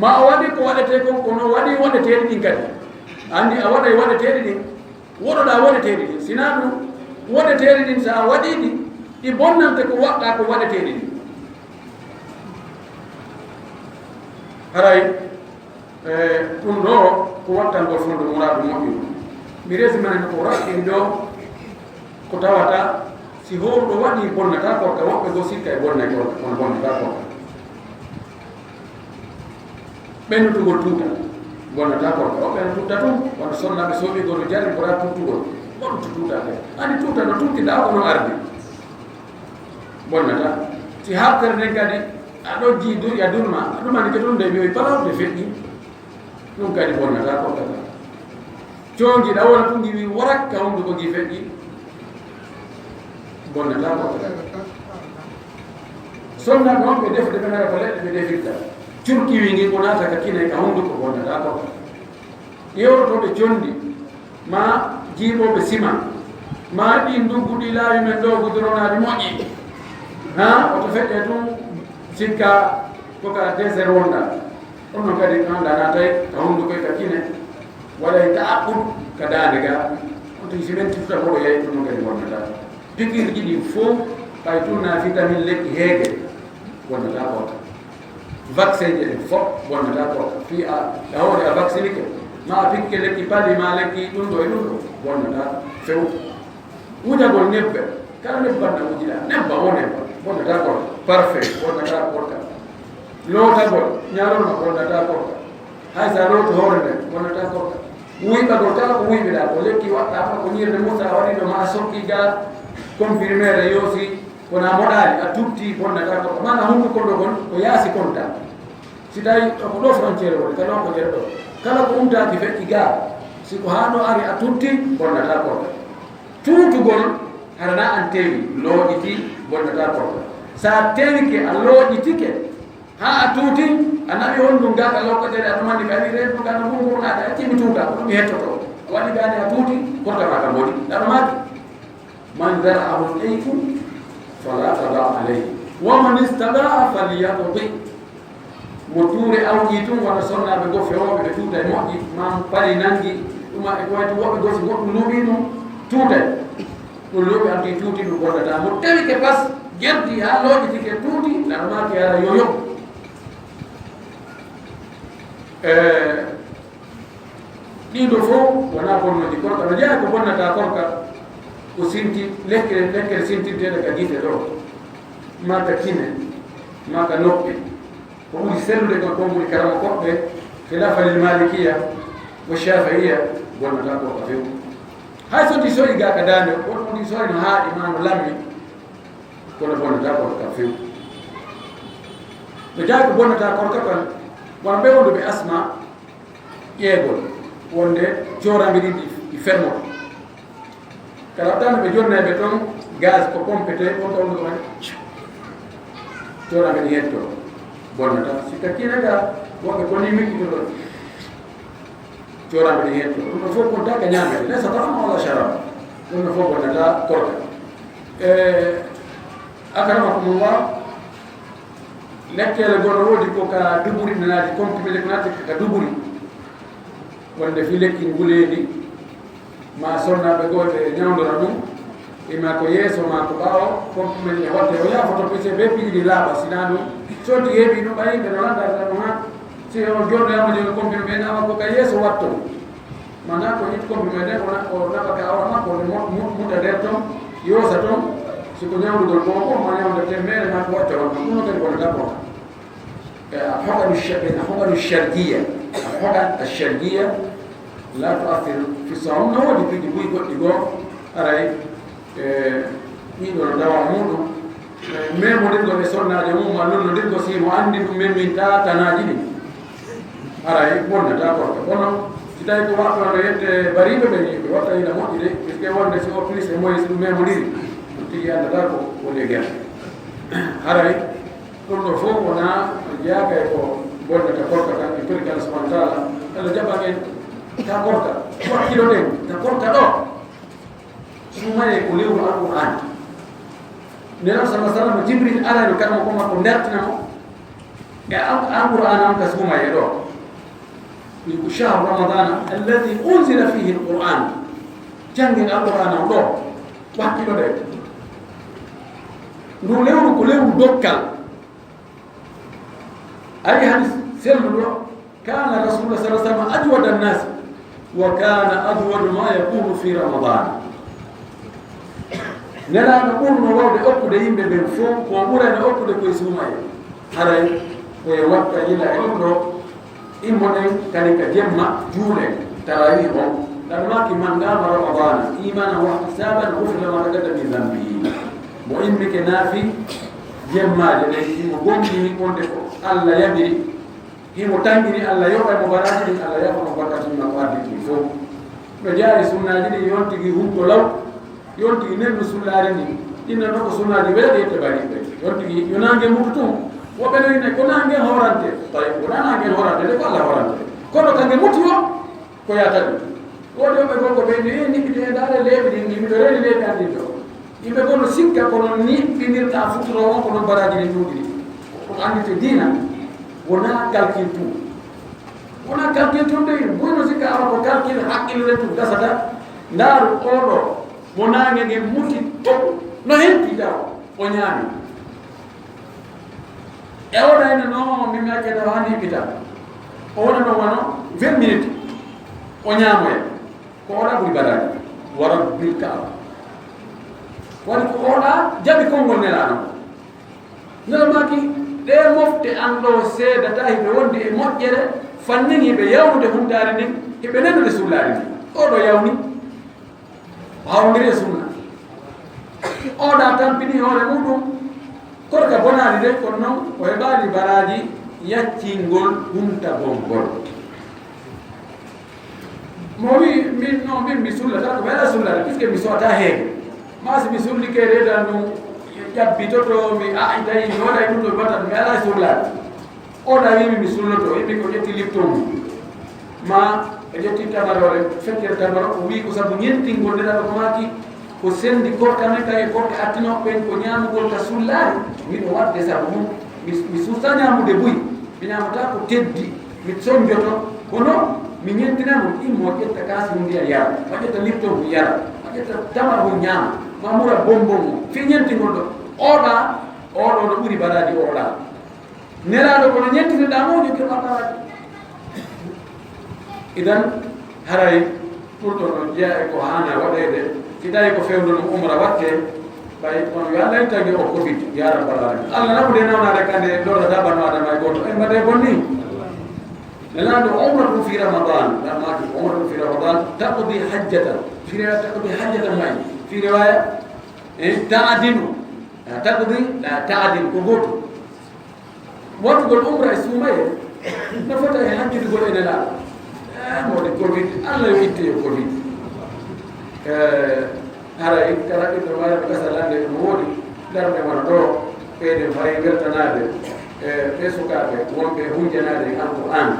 ma o waɗi ko waɗete ko kono waɗi waɗeteɗi ɗin kadi andi a waɗay waɗeteɗi ɗin woɗoɗa waɗeteɗi ɗin sina ɗum waɗeteɗi ɗin sa a waɗiɗi ɗi bonnante ko waɗɗa ko waɗeteɗi ɗin haray ɗum ɗo ko wattangol fondu muraɗu moƴƴu mi resi manene ko raɓɓin ɗo ko tawata si horuɗo waɗi bonnata korka woɓɓe go sikka e bonnay korka kono bonnata korka ɓennutugol tuuta bonnata korka o ɓen tutta tum wano sonnaɓe soɓigol no jarri ko rat tuttugol ɓonto tuutake andi tuuta no tuttiɗa kono ardi bonnata si haftere nden kadi aɗo ji a durma aɗumani ke ɗum de wiyoy palawde feƴƴi ɗum kadi bonnata korka ka coongiɗa wona tum giwi warakka hunduko gi feƴƴi bonnata korka ka sonnaɓe on ɓe defde ɓe ngara ko leɗɗe ɓe defirta curkiwi ngi ko naata ka kine ka hunduko bonnata korka yewrotoɓe condi ma jiiɓoɓe sima ma ɗi ndugguɗi laawi men ɗo gudoronaɗi moƴƴi ha oto feƴƴe tum sikka koka désert wonɗa ɗum noon kadi anda natay ka hundukoy ka kine waɗay ka aɓɓuɗ ka dande ga on tigi si ɓen tifta koɗo yayi ɗum noon kadi bonnata pikirji ɗi fof ɓay tunna vitamine lekki heege bonnata kota vaccin je ɗin fof bonnata kota fi a hawde a vaccinike ma a pikke lekki pali ma lekki ɗum ɗo e ɗum ɗo bonnata few wujagol nebbe kala nebbanna wujiɗa nebba o nebba bonnata kota parfait bonnata kota lootagol ñalolma bonnata kota hay sa looto hoore nde bonnata kota wuyɓagol kala ko wuyɓeɗa ko lekki waɗɗa fa ko ñirde musa waɗiɗo ma sokki ga confirmere yoosi wona moɗaali a tutti bonnata ko mana hunde konɗo gon ko yaasi konta si tawi ko ɗo frontiére woni kala ko nder ɗo kala ko umtaki feƴƴi ga siko ha ɗo ari a tutti bonnata konta tuutugol harana an tewi looƴiti bonnata konta sa tewike a looƴitike ha a tuuti a nawi honɗum gaga lokkotere aɗa mandi ka wi ren gana mumurnaɗa accimi tuuta ko ɗum mi hettoto a waɗi gani a tuuti kortama ka moɗi ɗaɗo maki man dara'ahu leyfu fala tada alayhi wa man istadaa falyaqdi mo tuure awƴi tum wona sonnaɓe go fewoɓe ɓe tuuta e moƴƴi mam pari nangi ɗuma e wayti woɓe gosi goɗɗum luuɓi ɗum tuutay ɗum luuɓi anti tuuti ɗum bonnata mo tawi ke pas jerdi ha looƴitike tuuti ɗaɗo maki ara yoyo ɗiɗo fof wona bonnoji korka no jeeya ko bonnata korka ko sinti lekkere sintinteɗe ka gite ɗo maka kine maka noppe ko ɓuri sellude kon ko ɓuri karama koɓɓe khilafalil malikiya wo shafiiya bonnata korka few hay so ndi soyi ga ka dande wonmo ndi soyi no haaɗi ma no lammi kono bonnata korka few no jaa ko bonnata korka kan wona ɓe wonduɓe asma ƴeegol wonde coramɓe ɗiɗi ɗi fermoto kala tan ɓe jonneɓe toon gaz ko pompete on ɗon ɗumen coramɓe ɗi hetto bonnata sikka kinaga woɓe koni mikkito ɗon coramɓe ɗi hetto ɗum ɗo fof kontaka ñamede laysa tafama wala charab ɗum ɗo fof bonnata korka akramakumullah lekkele gono woodi ko ka duburi nanati comprimé ko nati ka duburi wonde fi lekki nguleedi ma sonnaɓe gooɓe ñawdora ɗum ima ko yeeso ma ko ɓaawo comprimé e watte o yaafoto pese be piiji ɗi laaɓa sina ɗum so ti heeɓi ɗum ɓayi ɓe no landata ɗum ha si o jorɗoyama joni comprimé nama ko ka yeeso watto mana ko it comprimé nde o nafa ka awra makko ne muɗa nder toon yoosa toon siko ñawdugol ko ko ma ñawda temmere ma ko watta wonma ɗum no kadi wonata kota الحقن الشرقية الحقن الشرقية لا تؤثر في الصوم نودي في جبوي قد يقول أرأي يقول دواء مودو مين مودو بسرنا جمو مالون ندير قصيم وعندي من تا تناجيني أرأي بونا تا كورتا بونا kita itu waktu ada yang bari begini, waktu ini mau jadi, kita orang desa ofis semua itu memang mudi, tiga ada aku boleh gaya. Hari untuk fungsinya dia kayak ko boleh kita korka kan, itu kita sementara, kalau jabangin kita korka, buat kilo deh, kita korka doh, semua yang kuliah Al-Quran. Dalam sama-sama Jibril ada itu kan mau kondat nama, ya Al-Quran angkat semua ya doh. شهر رمضان الذي أنزل فيه القرآن جنگ القرآن الله وحكي له ده نوليه كله دوكال أي حديث سلم كان رسول الله صلى الله عليه وسلم أجود الناس وكان أجود ما يكون في رمضان نلا نقول نواد أكو ده يم بنفوم وأمورنا أكو ده كويسوماي هراي ويوقع إلى إنه إيمان كانك جمع جولة تراويح لما كمان قام رمضان إيمانا واحتسابا غفر ما تقدم من ذنبه وإنك نافي جمع لذلك مقومي يكون الله يبري هي متانجني الله يوقع مباراتي الله يوقع مباراتي من أقواتي فوق مجاري سنة جدي يونتي هم تلو يونتي نبو سلارني إن نبو سنة جدي يتباري يونتي ينانجي مكتوم وبنين كنا عندنا هورانتي طيب كنا عندنا هورانتي ده كله هورانتي كنا كنا متيو كويا تدو كنا بقول كبيني نبي دار ليه بدي نبي دار ليه كان ديتو يبقى كنا سكة كنا نبي نتعرف تروح كنا برادي نجودي كنا عندي تدينا ونا كالكيتو ونا كالكيتو ده بقول سكة أنا بكالكيل حكي له تو ده سدا نار أورو ونا نيجي متيو نهين تدا ونيامي ewona ene no mi meake da hani bita ona no wano 20 minutes o nyaamoy ko ona buri badani wara bilka wala ko ona jabi kongol nelano nela maki de mofte ando seeda tahi be wonde e mojjere fannini be yawde hundare ni e be nenu de sulari o do yawni hawndire sunna oɗa tampini hoore muɗum korka bonani de kono noon o heɓani baraji yaccingol huntagolngol mo wi min mi sullata ko meeɗa sullata puisque mi sowata heege ma si mi sullike redan ɗum ƴabbitoto mi tawi mi waɗay ɗum ɗo batat mi ala sullade oɗa wimi mi sulloto yimɓi ko ƴetti lipton ma e ƴetti tamarore feccere tamaro o wi ko saabu ñentingol ndeɗaɗo ko maki ko sendi korkane kay korke attinoɓe ɓen ko ñamugol ka sullare miɗo wadde saabu mum mi susta ñamude buy mi ñamata ko teddi mi soñjoto kono mi ñentinamo immo ƴetta kasi mum ndiya yara ma ƴetta lipton mo yara ma ƴetta tamar mo ñama ma mura bonbon mo fi ñentingol ɗo oɗo no ɓuuri baraji oɗa nelaɗo kono ñentinoɗamo jokke ɓaɗɗawaɗe idan haray ɓurɗo no jeeya ko hana waɗede si tawi ko fewdo no umra watte ɓay on yo allah tagi o covid ya rabbal alamin allah naɓude nawnade kande lordata banu adama e goto en mbaɗe bonni nelaɗo umratu fi ramadan lamaki umratu fi ramadan taqdi hajjatan fi riwaya taqdi hajjatan may fi riwaya taadinu taqdi la taadin ko goto wattugol umra e suumaye nafata e hajjudugol e nelaɗo mode covid allah yo itte yo covid haray kala ɓiɗɗo mara ɓe gasalande no woodi darde wona ɗo ɓeyde fayi weltanade ɓe sukaɓe wonɓe hunjanade e alqur'an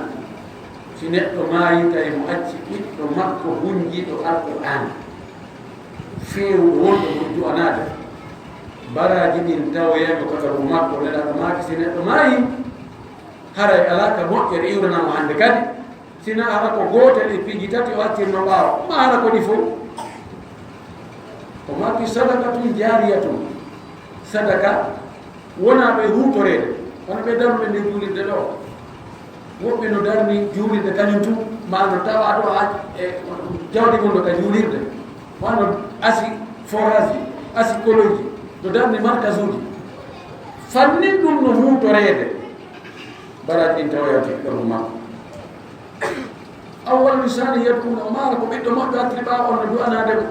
si neɗɗo maayi tawi mo acci ɓiɗɗo makko hunjiɗo alqur'an feewɗo wonɗo mo du'anade baraji ɗin tawoyemo kakaru makko neɗaɗo maaki si neɗɗo maayi haray ala ka moƴƴere iwranamo hannde kadi sina ara ko gotel e piiji tati o accirno ɓaawa ma ara ko ɗi fof ko maki sadakatum jariyatum sadaka wona ɓe hutorede kono ɓe daruɓe nde juulirde ɗo woɓɓe no darni juulirde kañum tum ma no tawa ɗo e jawdi mum ɗo ka juulirde wano asi forage ji asi koloji no darni markas uji fannin ɗum no hutorede baraji ɗin tawoyati ɗono makko awwal lisani yadkuna o maara ko ɓiɗɗo moƴƴo attiri ɓaawa on no du'anademo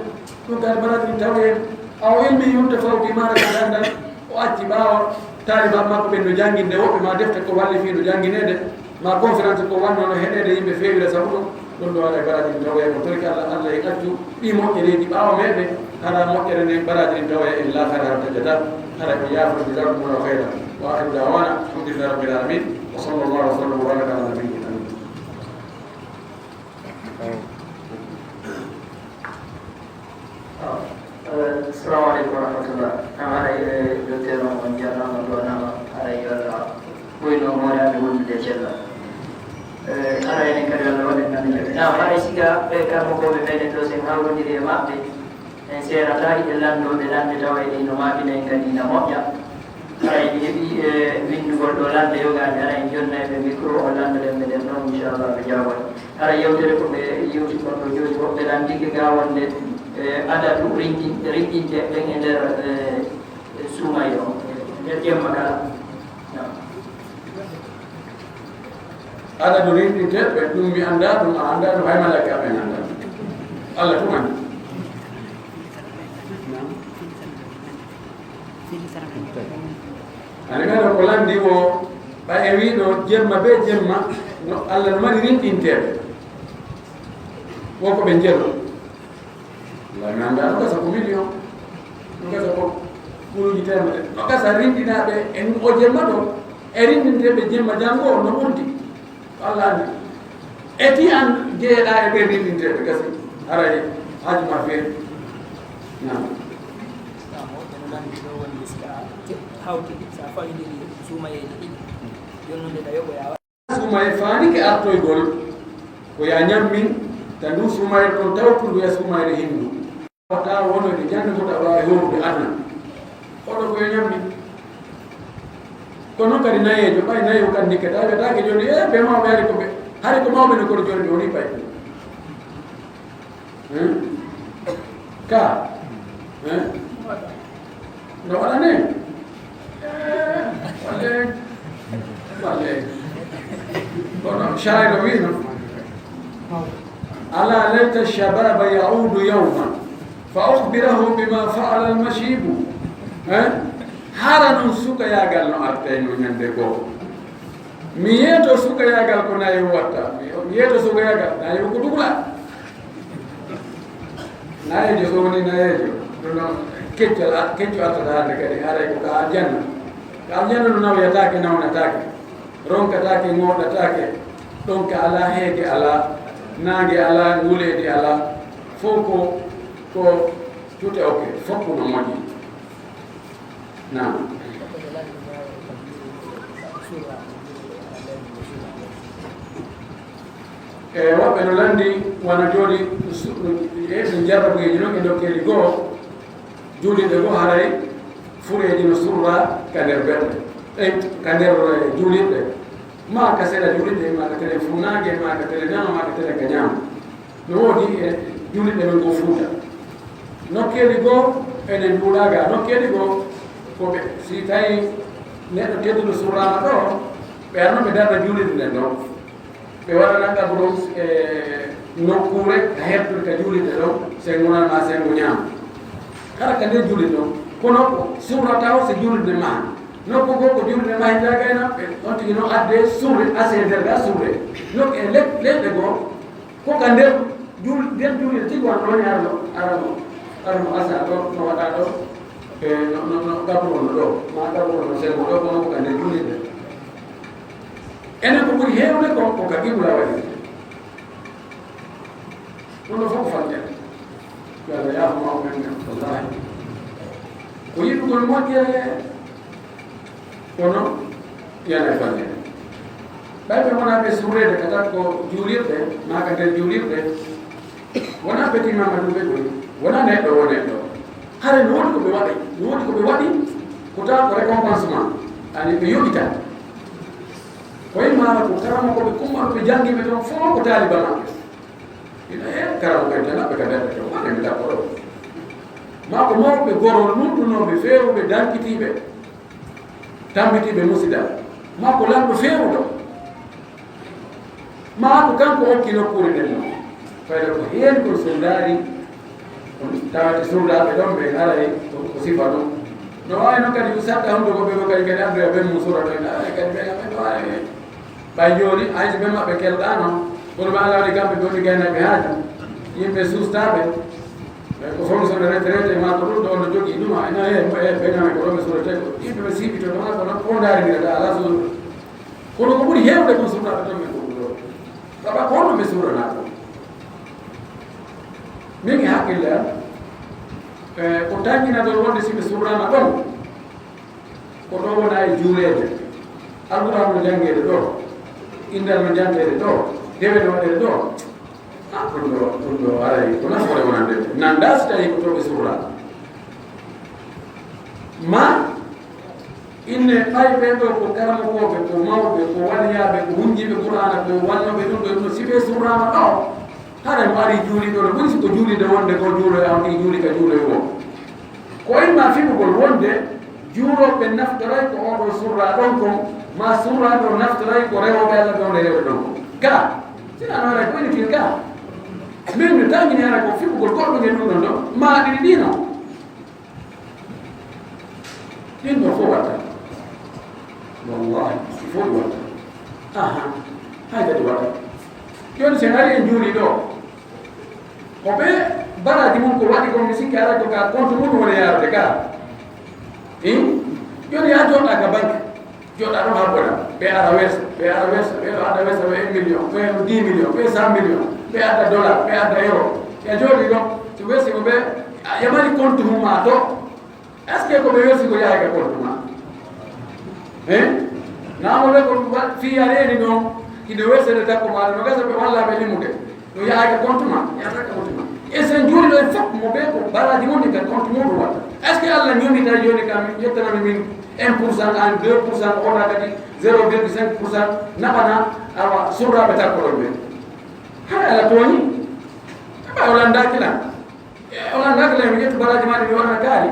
ɗum kadi baraji ɗin tawoyen aw ilmi yumta fawti maara ko gandal o acci ɓaawa taaliba makko ɓen no jannginde woɓɓe ma defte ko walli fi no jangguinede ma conférence ko wannono heɗede yimɓe feewira sabu ɗum ɗum ɗo waɗa baraji ɗin tawoye ko torki allah e accu ɗi moƴƴereji ɓaawa meɗe hara moƴƴere nde baraji ɗin tawoye en laakara ha tajjata hara ko yaafo jazakumullahu khayra wa akhiru dawana alhamdulillahi rabbil alamin wa sallallahu wa sallam wa baraka ala nabiyyina Assalamu alaikum warahmatullah. Nama saya Dr. Muhammad Abdul Nama. Saya Buino Mora Buinde Jalla. Ana ini kerja lawan dengan. Nah, hari siga mereka mau kau berdiri tu sehingga kau jadi mak ni. Saya rasa jalan dua jalan kita awal ini nama kita yang kini nama ya. Hari ini windu berdolan dia juga ada yang jual naik mikro orang dalam dalam insyaallah berjawab. Hari yang dia pun YouTube pun YouTube dalam tiga kawan dia. Ada tu ringgit dengan sungai itu, dia makan. Ada tu ringgit betul mi anda tu hai malah apa yang anda? Allah tu mana? Ane mana kolam diwo, pak Ewi no jemma be jemma, no Allah no mana ringgit ter. Wako benjelo. La nanda no kasa ko million no kasa ko bulu ni tema no kasa rindi na be en o jemma do e rindi be jemma jango no monti Allah ni eti an jeeda e be rindi be kasi araje haji ma fe na sumay fani ke artoy gol ko ya nyammin tandu sumay do tawtu ya sumay hindu wata wono de jande ko tawa e horude adna odo ko nyamni kono kadi naye jo bay naye ko kandi ke tawe take joni be ma be ko be hari ko mawbe ko joni woni pay ka no wala ne wale kono shairo wino ala laita shababa yaudu yawman فأخبره بما فعل المشيب هارا سوكا ياغال نو ارتي نو ñande go mi yeto suka yagal ko nayi watta mi yeto suka yagal nayi ko dugula nayi jo woni nayi jo no kecco atata kadi haray ko ka aljanna no naw yataake nawnataake ronkataake ngoɗataake ɗon ka ala heege ala naange ala nguleedi ala fof ko tute oke fof no moƴƴi nam e woɓɓe no lanndi wona jooɗi ɓe jarrabuyeji noon e dokkeeli goo juuliɗe goo haray fureeji no surra ka nder berɗe ka nder juuliɗɗe ma ka seeɗa juuliɗɗe ma ka tele funnaage ma ka tele ñama ma ka tele ka ñaama no woodi e juuliɗɗe men goo fuuta nokkeeli goo enen nduuɗaaga nokkeeli goo koɓe si tawi neɗɗo tedduɗo surrama ɗo ɓe arno ɓe darda juuliɗɗe nden ɗon ɓe waɗana ɗaɓro e nokkure ka hertude ka juuliɗɗe ɗon sen gonanma sengo ñaama kala ka nder juuliɗɗe ɗon kono surra taw so juuliɗɗe ma nokku goo ko juuliɗɗe ma hitagayna ɓe on tigi noon adde surre ase nder ga surre nokku e leɗɗe goo ko ka nder nder juuliɗɗe tigi won ɗon arano asa ɗo no waɗa ɗo e no gaɓrono ɗo ma gaɓrono sengo ɗo kono ko ka nder juuliɗɗe enen ko ɓuri heewde ko ka qibla waɗi ɗum ɗo fof ko falƴen yo Allah yaafuma o men wallahi ko yiɗugol moƴƴere kono yana e falƴen ɓayɓe wona ɓe surrede ka tan ko juulirɗe ma ka nder juulirɗe wona petit mamadou ɓe ɗoy wona neɗɗo wo neɗɗo hare no woni ko ɓe waɗi no woni ko ɓe waɗi ko tawa ko récompensement ani ɓe yoɓita koyma ko karama koɓe kummaɗo ɓe janggiɓe toon fof ko taaliba maɓɓe ina e karama koye tanaɓe ka nder to waɗemi dakkoɗo ma ko mawɓe gorol nunɗunoɓe feewɓe dankitiɓe tambitiɓe musida ma ko lamɗo feewɗo ma ko kanko hokki nokkure nden noon fayda ko heen kon so ndaari tawate surdaɓe ɗon ɓe aray ko sifa ɗum no wawi noon kadi ko saɗɗa hunde ko ɓe ko kadi kadi anduya ɓen mum sura ɗo kadi ɓe ɗo wawi ɓay jooni hayso ɓe maɓɓe kelɗano kono ɓe alawde kamɓe ɓe woni gaynaɓe haaju yimɓe sustaɓe ko fonction de retraité ma ko ɗum ɗo no jogii ɗum ena ɓeñame ko ɗo ɓe surate ko yimɓe ɓe siɓito ɗona ko noon ko darinirata ala sur kono ko ɓuri heewde kon surnaɓe ton men ɗum ɗo saɓa ko honno ɓe surana ko min e haqqille am ko tañina ɗon wonde siɓe surrama ɗon ko ɗo wona e juureede alquran no jangede ɗo indal no jantede ɗo dewe no waɗede ɗo ɗum ɗo aray ko nafoore wonande nanda so tawi ko to ɓe surra ma inne ɓay ɓen ɗo ko karamokoɓe ko mawɓe ko waliyaɓe ko hunjiɓe qur'ana ko wannoɓe ɗum ɗo ɗum siɓe surrama ɗo hara mo ari juuliɗo ɗo ɓuri siko juulide wonde ko juulo am ɗi juuli ka juuloy wo ko imma fimugol wonde juuroɓe naftoray ko oɗo surra ɗon kon ma surra ɗo naftoray ko rewoɓe allah ɓe onde rewɓe ɗon ko ga sinanoora ko wonitin ga min mi tangini hara ko fimugol goɗɗo ngen ɗum ɗon ɗo ma ɗiɗi ɗino ɗin ɗo fof watta wallahi fof ɗi watta aha hay kadi watta joni sen ari en juuli ɗo ko ɓe baraji mum ko waɗi kon mi sikki ara ko ka compte mum woni yarude ga joni ha joɗɗa ka banque joɗɗa ɗon ha boɗa ɓe ara wersa ɓe ɗo adda wersa ɓe 1 million ɓe 10 million ɓe 100 million ɓe adda dollar ɓe adda euro e jooɗi ɗon so wersi ko ɓe yamani compte mum ma to est ce que ko ɓe wersi ko yahay ka compte ma namoɓe ko fiya reeni ɗon ide wersede takko maɗa no gasa ɓe wallaɓe limude no yahay ka compte ma yahata ka compte ma e sen juuli ɗo e fof mo ɓe ko baraji woni ka compte muɗum watta est ce que allah ñomita joni kam yettanami min 1% an 2% oɗa kadi 0,5% naɓana awa surraɓe takkoɗon ɓe hay ala tooñi eɓa olandakila olandakila mi ƴettu baraji maɗe mi waɗana gaari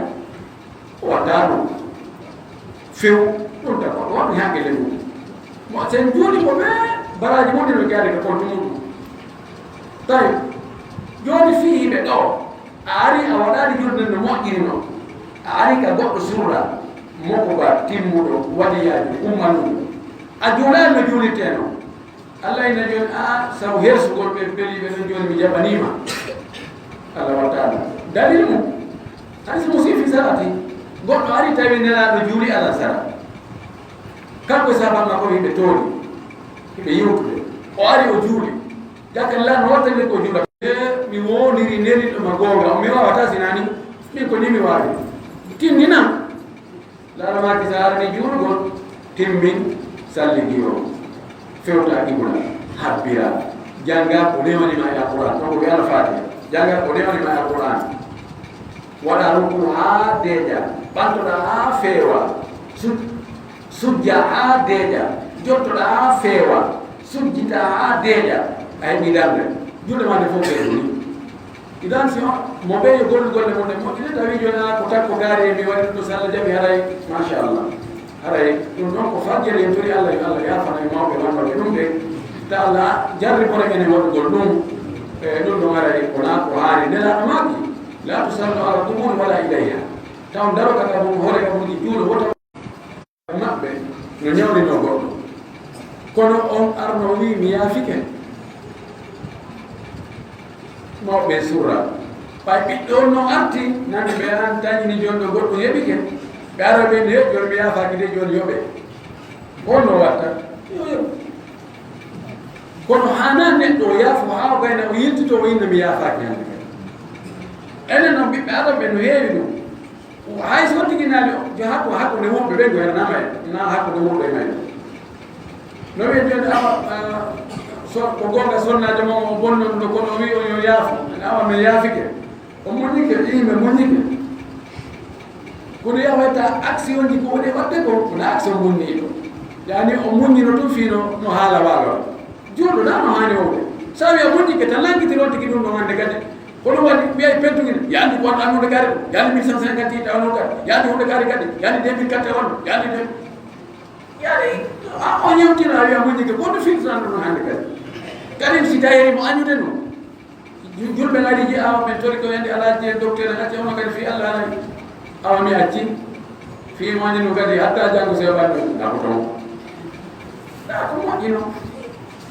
o watta ɗum few ɗum tako waɗmi haqqille mum mo sen juuli ko ɓe baraji muɗi no gaari ka compte muɗum tawi joni fiiɓe ɗo a ari a waɗaɗi julde no moƴƴiri no ari ka goɗɗo surra moko ba timmuɗo waliyaji ummanuɗo a juulani no juulirteno allah ina joni sabu hersugol ɓe beeliɓe ɗon joni mi jaɓanima allah wattano dalil mum hay so musifi sarati goɗɗo ari tawi nelaɗo juuli ala sara kanko sabanma ko yimɓe tooni hiɓe yewtude o ari o juuli jakkallah no wattani ko juula mi woniri neliɗo ma gonga mi wawata sinani min ko ni mi wawi timminam laramaki sa arani juulugol timmin salligiro fewta ɗigula habbira janga ko newanima e alquran donc ɓe ala fatiha janga ko newanima e alquran waɗa ruku ha deeƴa ɓantoɗa ha feewa sujja ha deeƴa jottoɗa ha feewa sujjita ha deeƴa a heɓi darde julde ma nde fof ɓeɗoni idan si mo ɓeyo golle golle mon ɗe moƴƴine tawi joni ko takko gaari e mi waɗi ɗum ɗo so allah jaɓi haray machallah haray ɗum ɗon ko fajjere en tori allah yo allah yafana e mawɓe lambaɓe ɗum de ta allah jarri bone enen waɗugol ɗum e ɗum ɗon haray kona ko haari nelaɗo maki la tusallu ala qubur wala ilayha taw daroka ka mum hoore ka muji juulo woto maɓɓe no ñawnino goɗɗo kono on arno wi mi yaafike mawɓe surra ɓay ɓiɗɗo on no arti nande ɓe an tañini joni ɗo goɗɗo heɓike ɓe ara ɓe nde joni mi yaafaki de joni yoɓe holno watta yoyo kono hana neɗɗo o yaafo ha gayna o yiltito o inno mi yaafaki hande enen noon ɓiɓɓe adam ɓe no heewi ɗum hay so tiguinali hakkude wumɓe ɓe go henanama en na hakkude wumɓe e mayɗo no wiye joni awa ko gonga sonnaade mo o bonnon ɗo kono o wi o yo yaafo ene awa mi yaafike o muñike yimɓe muñike kono yawata action ji ko woni waɗde ko wona action munniɗo yani o muñino tum fiino no haala waalo juulɗo ɗa no hani wowde sa wi a muñike tan lankitiro tigi ɗum ɗo hande kadi kono waɗi ɓiyay pentugine yandi wonɗo annude gaare ɗo yandi 1150 yiɗa annude gaare yandi hunde gaare kadi yandi 2004 wonɗo yandi yani o ñewtino a wiya muñike goɗɗo filtran ɗo no hande kadi kadi si tawiri mo añude no julɓe ngadi ji awa ɓe tori ko yandi alaji e docteur acci ono kadi fi allah anayi awa mi acci fi moñino kadi hatta janggo sewo ɓanɗo ako ton ɗa ko moƴƴino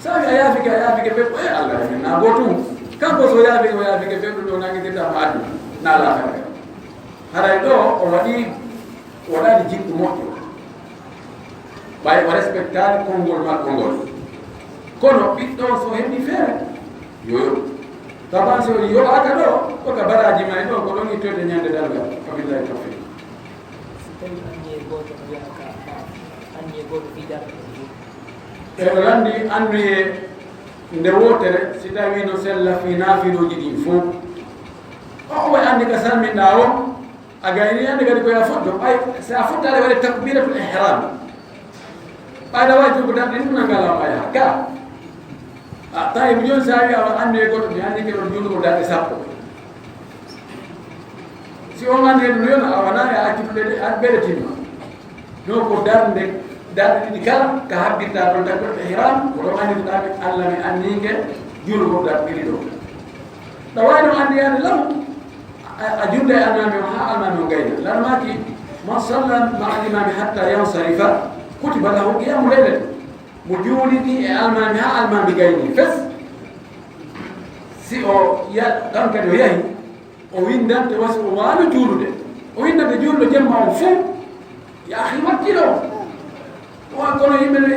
sa wi a yaafike ɓe ɓoye allah min na go tum kanko so yaafike o yaafike ɓe ɗum ɗo nanguidirtama aduna na laafaka haray ɗo o waɗani jikku moƴƴo ɓay o respectani konngol makko ngol kono ɓiɗɗo so heɓi feere yoyo taban so yoɓaka ɗo koka baraji ma ɗo ko ɗon ittoyde ñande dalgal wabillahi tawfiq eɗo landi anduye nde wotere si tawi no sella fi naafiloji ɗin fof o way andi ka salminɗa o a gayni andi kadi koya fotto ɓay sa fottade waɗe takbiratul ihram ɓayɗa wawi jogo darɗe ɗum nangalama yaha ga tawi mi joni sa wi awa andu e goɗɗo mi andi ke ɗon juuɗugo darɗe sappo si on andi ɗum yona a wona e accitude ɓeɗe timma no ko darde ɗiɗi kala ka habbirta ɗon takbiratul ihram ko ɗon andirɗaɓe allah mi andike juuɗugo darɗe ɗiɗi ɗo ɗa wawi ɗon andi yade law a jurde e almami o ha almami o gayna lanmaki man salla ma alimami hatta yansarifa kutiba lahu qiyamu leylati mo juuliɗi e almami ha almami gayni fes si o ɗon kadi o yahi o windante wasi o waano juulude o windante juulɗo jemma o fof yaahi wakkilo wa kono yimɓe no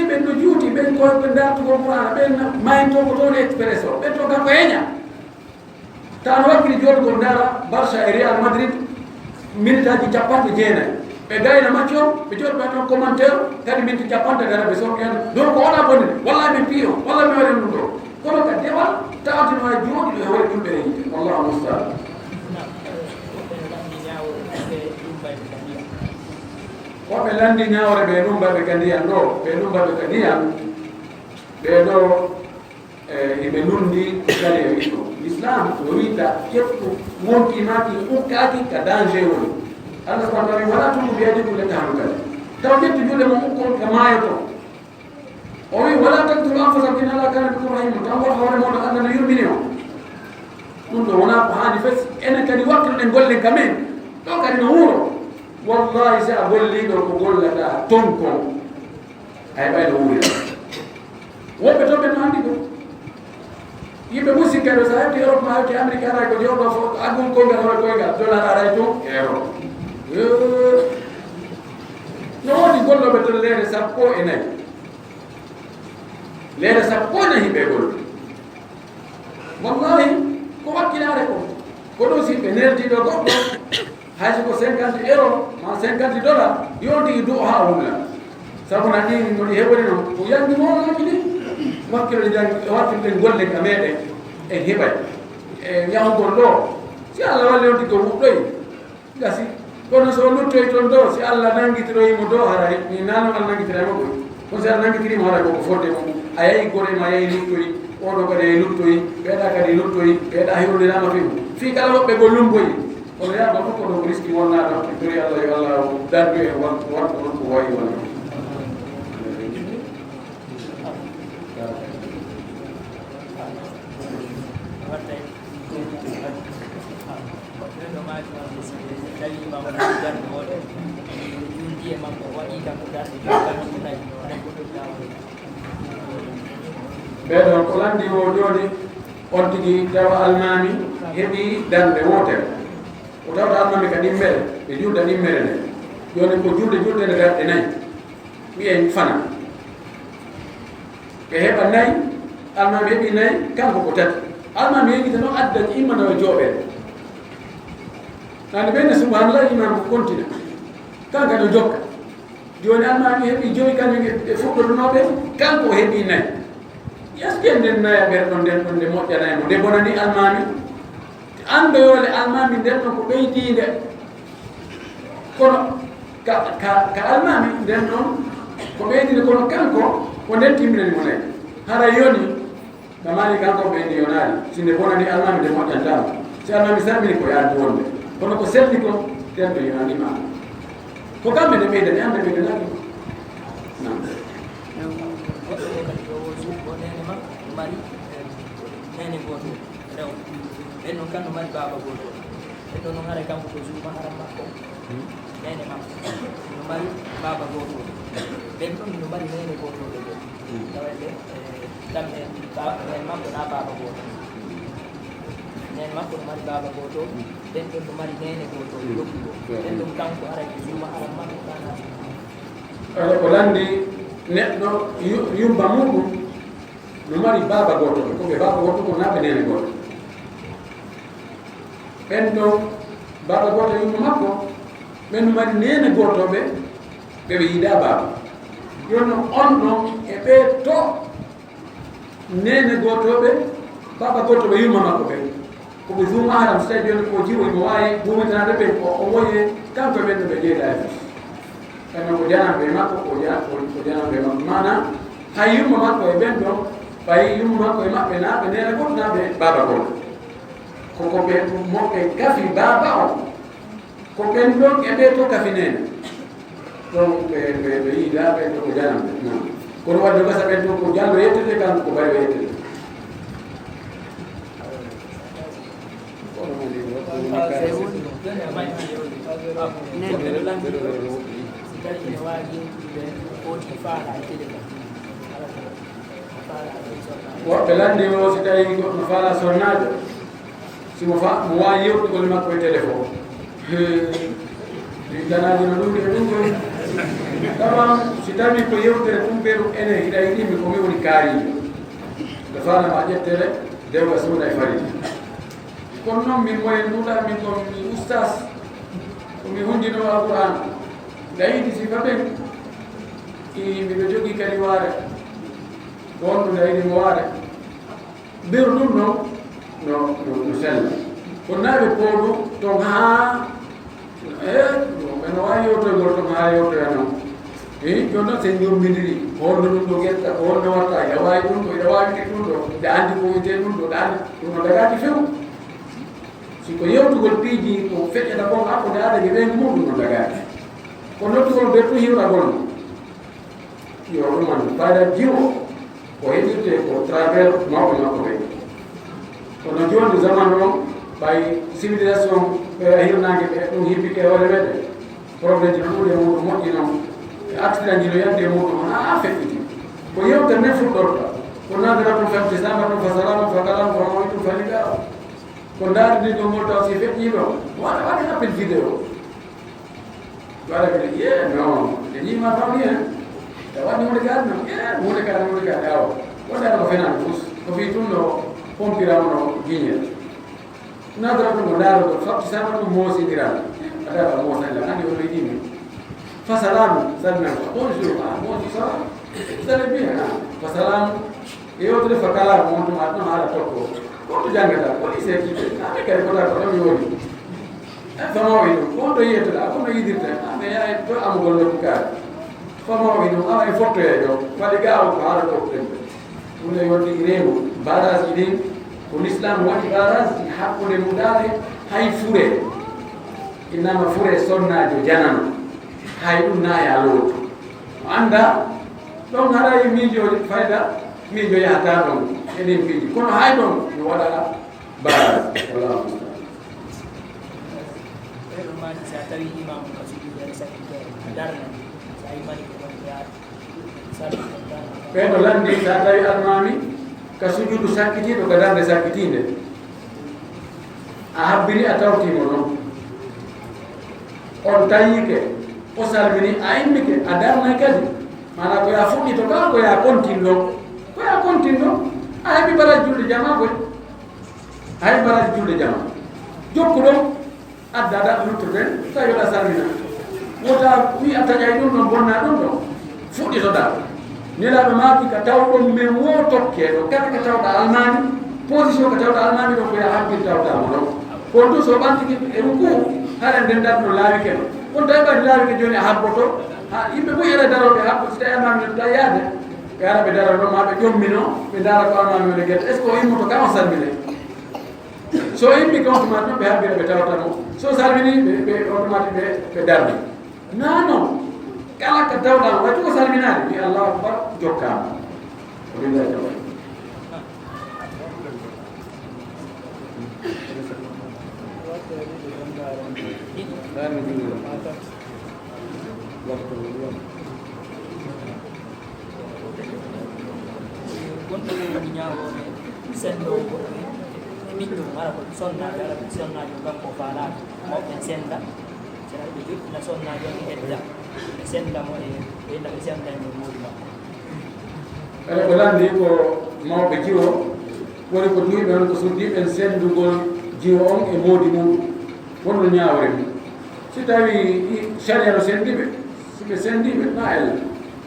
ɓen no juuti ɓen koɓe dartugol qur'ana ɓen mayto ko toon express o ɓen to kanko heña ta no wakkili jooɗugol dara Barça e Real Madrid minute aji 90 ɓe gayna match o ɓe jooɗi ɓe toon commentaire kadi minti 50 gara ɓe sorkede donc ko wona bonde walla min piyo walla mi waɗi ɗum ɗo kono ka dewal tawatino e jooɗi ɗo e hoore julɓe e yite wallahu mustaan woɓe landi ñawre ɓe numbaɓe ka ndiyan ɗo ɓe numbaɓe ka ndiyan ɓeɗo eɓe nundi kadi e wiɗɗo l'islam no wiita ƴeftu wontimaki ukkaki ka danger woni allah subahana taala wala tumbu biyadikum leka hanu kadi taw ƴettu juuɗe mo ukkon e maayo to o wi wala taqtulu anfusakum inna allaha kana bikum rahima taw goto hoore moɗon allah no yurmini o ɗum ɗo wona wona ko hani fes enen kadi waktu den gollen kamen do kadi no wuro wallahi sa golli do ko gollata tonko ay bay no wuro wobe to be no andi ko yimbe musika do sa ti Europe ma ti America ra ko jodo fo agum ko ngal ko ngal dollar ara to euro no woni gollo be to lere sappo e nay lere sappo na himbe gollo wallahi ko wakkilare ko do si be nerdi do goddo haji ko 50 euro ma 50 dollar yodi do ha wala sabu na ni ngoni hebori no ko yangi mo na kini wakkilo jang wakkilo golle kamede e hebay e yaw gollo si alla walle on ko wuddoy gasi kono so luttoy ton do si alla nangitiro mo do haray ni nanu alla nangitira mo ko si alla nangitiri mo haray ko fodde mo ayay gore ma ayay luttoy oɗo kadi luttoyi ɓeeɗa kadi luttoyi ɓeeɗa hewlirama fi kala woɓɓe gollum boyi kono yaba fof koɗo ko riski wonnaɗo tori allah yo allah dandu e wattu on ko wayi wona ɓeɗon ko landi o joni on tigi tawa almami heeɓi darde wotere o tawta almami ka ɗimmere ɓe julda ɗimmere nde joni ko julde nde darɗe nayyi wiyen fana ɓe heɓa nayyi almami heeɓi nayyi kanko ko tati almami yeggita noon addaji immanowe jooɓere nande ɓenne subhanallah imam ko continue kanka no jokka joni almami heeɓi joyi kañum e fuɗɗotonoɓe kanko heeɓi nayyi yaske nden naya ɓerɗon nden ɗon nde moƴƴanaymo nde bonani almami andoyole almami nden ɗon ko ɓeydinde kono ka almami nden ɗon ko ɓeydinde kono kanko ko nden timminani mo nayi hara yoni kamani kanko ɓeydi yonani si nde bonani almami nde moƴƴantama si almami sammini ko yaadi wonde kono ko selli ko nden ɗo yonanima ko kamɓe nde ɓeydani ande ɓeydanaki nam mari nene goto rew ɓen noon kamɓe mari baba goto ɓen ɗon noon haara kanko ko juma haram makko nene makko no mari baba goto ɓen ɗon no mari nene gotoɓe ɗo tawaɗe kamɓe nen makko na baba goto nen makko no mari baba goto ɓen ɗon no mari nene goto lokkugo ɓen ɗon kanko haara ko juma haram makko kana ko landi neɗɗo yumba muɗum no mari baba goto ko ɓe baba goto ko naɓe nene goto ɓen ɗo baba goto yumma makko ɓen no mari nene gotoɓe ɓeɓe yiida baba jonno on ɗon e ɓe to nene gotoɓe baba gotoɓe yumma makko ɓe koɓe juma haram so tawi joni ko jiwo mo wawi bumitanade ɓe o woye kanko ɓen ɗo ɓe ƴeyɗa e fof kadi ko janamɓe makko ko janamɓe makko mana hay yumma makko e ɓen ɗon ɓayi yumma makko e maɓɓe naɓe nene goto naɓe baba goto koko ɓe moɓɓe gafi baba o ko ɓen ɗon e ɓe to gafi nene ɗon ɓe yiida ɓen ɗo ko janamɓe kono wadde gasa ɓen ɗon ko jallo yettete kanko ko bayo yettete woɓɓe landi o si tawi goɗɗo faala sonnajo simo wawi yewtugol makko e téléphone danaji no ɗumɗi e ɗum koy tawa si tawi ko yewtere tumbeɗu ene hiɗa yiɗimi komi woni kaarijo nde faalama ƴettere dewga sowna e fariji kono noon min moyen ɗuɗa min ko mi oustas komi hundino alquran nda yiɗi si faɓen miɓe jogui kadi waare gonɗo nde yiɗi mo waare mbiru ɗum noon no sella kono naɓe pooɗu ton ha ɓeno wawi yewtoygol ton ha yewtoya noon joni noon sen jombidiri holno ɗum ɗo guetta holno watta ina wawi ɗum ɗo ina wawi ɗum ɗo nde andi ko wiyete ɗum ɗo ɗa andi ɗum no dagati few siko yewtugol piiji ko feƴƴata kon hakkude aɗa e ɓen muɗum no dagati ko noddugol ɓe tu hiwragol no yo ɗuman fayda jiwo ko heɗirte ko travers mawɓe makko ɓe kono joni zaman o bay civilisation ɓe hirnage ɓe ɗum hippike hoore meɗe probléme ji ɗuuɗe muɗum moƴƴi noon e accident ji no yande e muɗum ha feƴƴiti ko yewtere men fuɗɗorta ko nadiratum famtisamatum fa salamu fa kalam fa mawitum fa liqaa ko ndaaridi ɗo ngol taw si feƴƴiɗo waɗa appel vidéo waɗa kede ye non nde ñima fawni hen e waɗi hunde kaari noon hunde kaari awa waɗaɗa ko fenade fus ko fi tum no pompirama no guiñel nadara ɗum ko ndaaro ɗo famtisama ɗum moosindiraɗo adaɗa moosalla andi oɗo yiɗimi fa salamu salminan ko bonjour bonjour salam vous allez bien fa salamu e yewtude fa kalamu on tuma ɗon haala tokko konto janggata ko lycée kiɓe ame kadi kota ko ɗon yooni famawi ɗum konto yiyetoɗa kono yidirta ame yaha to amugol nokku kaari famawi ɗum awa e fottoye ɗo waɗi gawo ko haala tokkoɗemɓe ɗumne yonti reemu barage ji ɗin ko l'islam waɗi barage ji hakkude muɗaɗe hay fure innama fure sonnajo janano hay ɗum naya looto anda ɗon haɗayi miijo fayda miijo yahata ɗon eɗen piiji kono hay ɗon mi waɗa barage wala ɓeɗo mani sa tawi imam ko sujude sakkitere darna sa imani ko ɗon yaade sabi ɓeɗo landi sa tawi almami ka sujudu sakkitiɗo ka darde sakkitinde a habbiri a tawtimo noon on tayike o salmini a immike a darnay kadi mana ko ya fuɗɗito ka ko ya continno a heɓi baraji julde jama koy a heɓi baraji julde jama jokku ɗon addada luttuɗen tawi oɗa salmina wota wi a taƴay ɗum ɗon bonna ɗum ɗon fuɗɗitoɗa nelaɗo maaki ka tawɗon men wo tokkeɗo kala ka tawɗa almami position ka tawɗa almami ɗo koya habbir tawtamo ɗon kon to so ɓantiki e ruku haren nden darɗo laawike ɗo on tawi ɓaɗi laawike joni a habboto ha yimɓe fof yere daroɓe habbo so tawi almami no tawi yaade ɓe ara ɓe dara ɗo ma ɓe ƴommino ɓe dara ko almami wone gueɗe est ce que o immoto ka o salmine so immi ka automati ɓe habbira ɓe tawatamo so salmini ɓe automati ɓe darni non kala ka tawɗama way ko salminade wi allahu akbar jokkama wabillahi tawfiq gonɗo woni ñawone sendo ɓiɗɗo ara ko sonnajo ara sonnajo kanko faalaɓe mawɓen senda sena ɓe juttina sonnajo e hedda ɓe sendamo e ɓeyda ɓe sendani muɗi makko kala ko landi ko mawɓe jiwo woni ko duwiɓe on ko suddiɓen sendugol jiwo on e moodi mum wonno ñawre mum si tawi sharia no sendiɓe siɓe sendiɓe na ella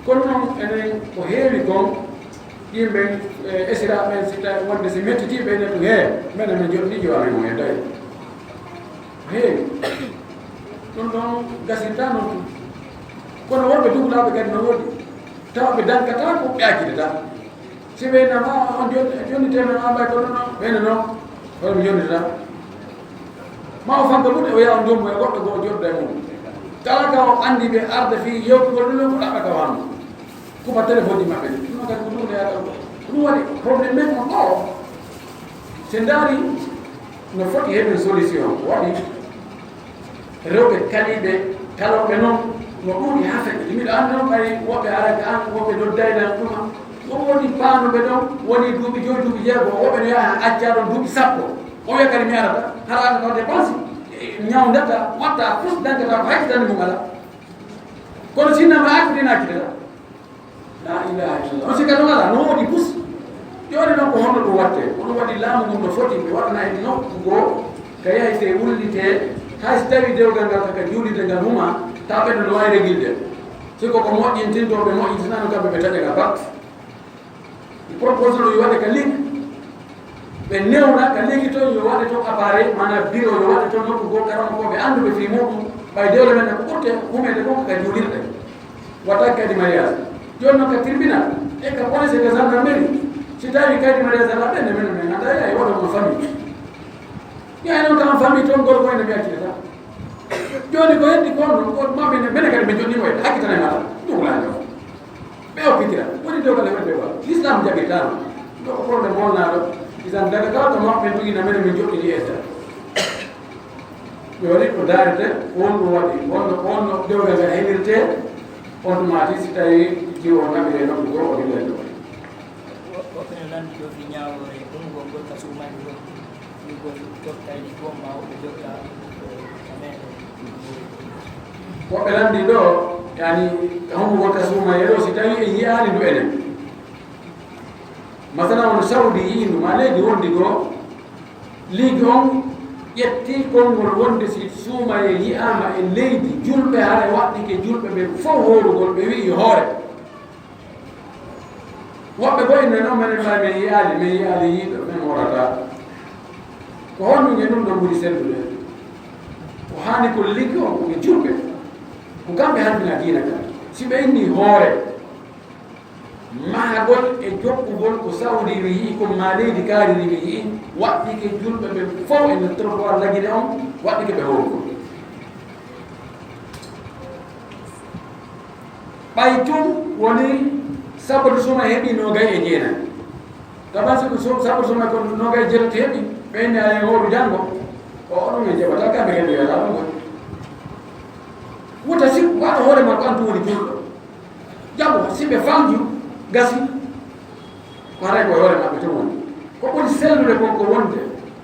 kono noon enen ko heewi kon yimɓe esiraɓen si tawi wonde si mettitiɓe ene ɗum hee mene min joɗɗi jowamen o e dayi heewi ɗum ɗon gasinta noon kono wonɓe dugulaɓe kadi no woodi tawa ɓe dankata ko ɓe accitata si ɓeynama on jonnitema mbay kono noon ɓeyne noon holmi jonnitata ma o fanka ɓuɗe o yaha on dommu e goɗɗo goo joɗɗo e mum kala ka o andi ɓe arde fi yewtugol ɗum ko ɗaɓɓa ka wanno kuba téléphone ji maɓɓe ɗum kadi ko ɗum yaɗa ɗum waɗi probléme men mo ɗo se ndaari no foti heɓen solution waɗi rewɓe kaliɓe kaloɓe noon no ɗuuɗi ha feƴƴe yimiɗo andi noon ɓay woɓɓe araka an woɓɓe doddayna ɗuma ɗum woni panuɓe ɗon woni duuɓi joyi duuɓi jeego woɓɓe no yaha acca ɗon duuɓi sappo o wiya kadi mi arata haraɗa no dépense ñawdata watta fof dankata ko hakkitande mum ala kono sinnama akkudina akkitata la ilaha illallah on sika ɗon ala no woɗi pus joni noon ko honno ɗum watte ko ɗum waɗi laamu mum no foti ɓe waɗana e nokku goo ka yahi se wullite hayso tawi dewgal ngal kaka juulide ngal huma taw ɓeɗo no wawi régilde siko ko moƴƴintintoɓe moƴƴintinano kamɓe ɓe taƴaga bat propose ɗo yo waɗe ka link ɓe newna ka leki to yo waɗe to appareil mana bureau yo waɗe to nokku goo karan koɓe anduɓe fi muɗum ɓay dewle men ko ɓurte humede ɗon kaka juulirɗe watta kadi mariage joni noon ka tribunal e ka police e ka gendarmerie si tawi kadi mariage ala ɓenne men men anda yayi waɗomo famille yahay noon kam famille toon gorko ene ɓe accitata joni ko heddi kon ko maɓe mene kadi ɓe joɗɗimo e hakkitana e mata ɗumlaade o ɓe oppitira woni dewgal e wonde wal l'islam jaɓitano ɗo ko probléme molnaɗo isan daga kala to maɓɓe jogina mene min joɗɗini esta yoni ko darete on ɗum waɗi on dewgal ngal heɓirte on mati si tawi jiwo naɓire nokku goo o hille ɗo woɓɓene landi ɗo fi ñawore ɗumgol ngol ka suumaji ɗo ɗigol jottayɗi gom ma woɓɓe jotta amene woɓɓe landi ɗo yani hommugol ka suumaye ɗo si tawi en yiyani ndu enen masala on sawdi yindu ma leydi wondi goo liigi on ƴetti konngol wonde si suumaye yiyama e leydi julɓe haɗa waɗɗike julɓe ɓe fof hoorugol ɓe wii hoore woɓɓe bo inne noon menen ma min yiyaali yiiɗo min horata ko honɗum e ɗum ɗo ɓuri sellude ko haani ko liggi on koɓe julɓe ko kamɓe handina diina ka si ɓe inni hoore mahagol e jokkugol ko sawdi wi yii kono ma leydi kaariri wi yii waɗɗike julɓe ɓe fof ene trottoir lagine on waɗɗike ɓe hoorugol ɓay tum woni sababu suma heɓi nogay e jeenayi taban sababu suma ko nogay jeetati heɓi ɓeyni ayen hooru janngo o oɗon e jaɓata kamɓe heɓi wiyata ɗum woni wuta si waɗa hoore makko antu woni julɗo jaɓo si ɓe famju gasi ko haray koye hoore maɓɓe ton woni ko ɓuri sellude kon ko wonde